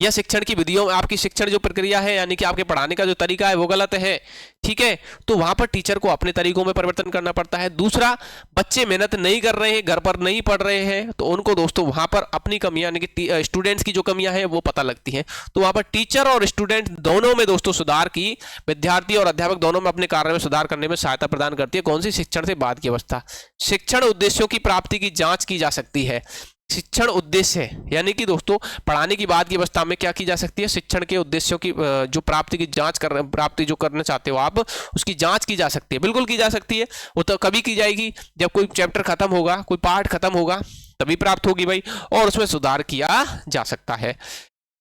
या शिक्षण की विधियों में आपकी शिक्षण जो प्रक्रिया है, यानी कि आपके पढ़ाने का जो तरीका है वो गलत है, ठीक है, तो वहां पर टीचर को अपने तरीकों में परिवर्तन करना पड़ता है। दूसरा, बच्चे मेहनत नहीं कर रहे हैं, घर पर नहीं पढ़ रहे हैं, तो उनको दोस्तों वहां पर अपनी कमियां, यानी कि स्टूडेंट्स की जो कमियां हैं वो पता लगती हैं, तो वहां पर टीचर और स्टूडेंट दोनों में दोस्तों सुधार की, विद्यार्थी और अध्यापक दोनों में अपने कार्य में सुधार करने में सहायता प्रदान करती है। कौन सी? शिक्षण से बाद की अवस्था। शिक्षण उद्देश्यों की प्राप्ति की जांच की जा सकती है। शिक्षण उद्देश्य, यानी कि दोस्तों पढ़ाने की बाद की अवस्था में क्या की जा सकती है? शिक्षण के उद्देश्यों की जो प्राप्ति की जांच प्राप्ति जो करना चाहते हो आप, उसकी जांच की जा सकती है। बिल्कुल की जा सकती है। वो तो कभी की जाएगी? जब कोई चैप्टर खत्म होगा, कोई पार्ट खत्म होगा, तभी प्राप्त होगी भाई, और उसमें सुधार किया जा सकता है।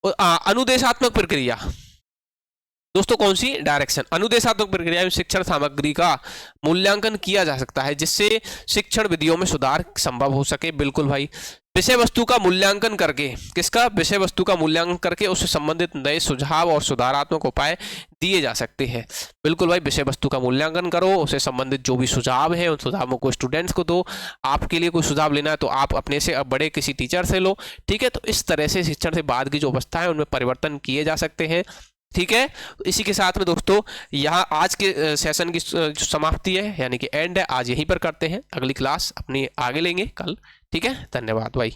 अनुदेशात्मक प्रक्रिया, दोस्तों कौन सी? डायरेक्शन। अनुदेशात्मक प्रक्रिया में शिक्षण सामग्री का मूल्यांकन किया जा सकता है जिससे शिक्षण विधियों में सुधार संभव हो सके। बिल्कुल भाई। विषय वस्तु का मूल्यांकन करके, किसका? विषय वस्तु का मूल्यांकन करके उससे संबंधित नए सुझाव और सुधारात्मक उपाय दिए जा सकते हैं। बिल्कुल भाई, विषय वस्तु का मूल्यांकन करो, उससे संबंधित जो भी सुझाव है उन सुझावों को स्टूडेंट्स को दो। आपके लिए कोई सुझाव लेना है तो आप अपने से अब बड़े किसी टीचर से लो। ठीक है, तो इस तरह से शिक्षण से बाद की जो अवस्था है उनमें परिवर्तन किए जा सकते हैं। ठीक है, इसी के साथ में दोस्तों यहाँ आज के सेशन की जो समाप्ति है यानी कि एंड है, आज यहीं पर करते हैं। अगली क्लास अपनी आगे लेंगे कल। ठीक है, धन्यवाद भाई।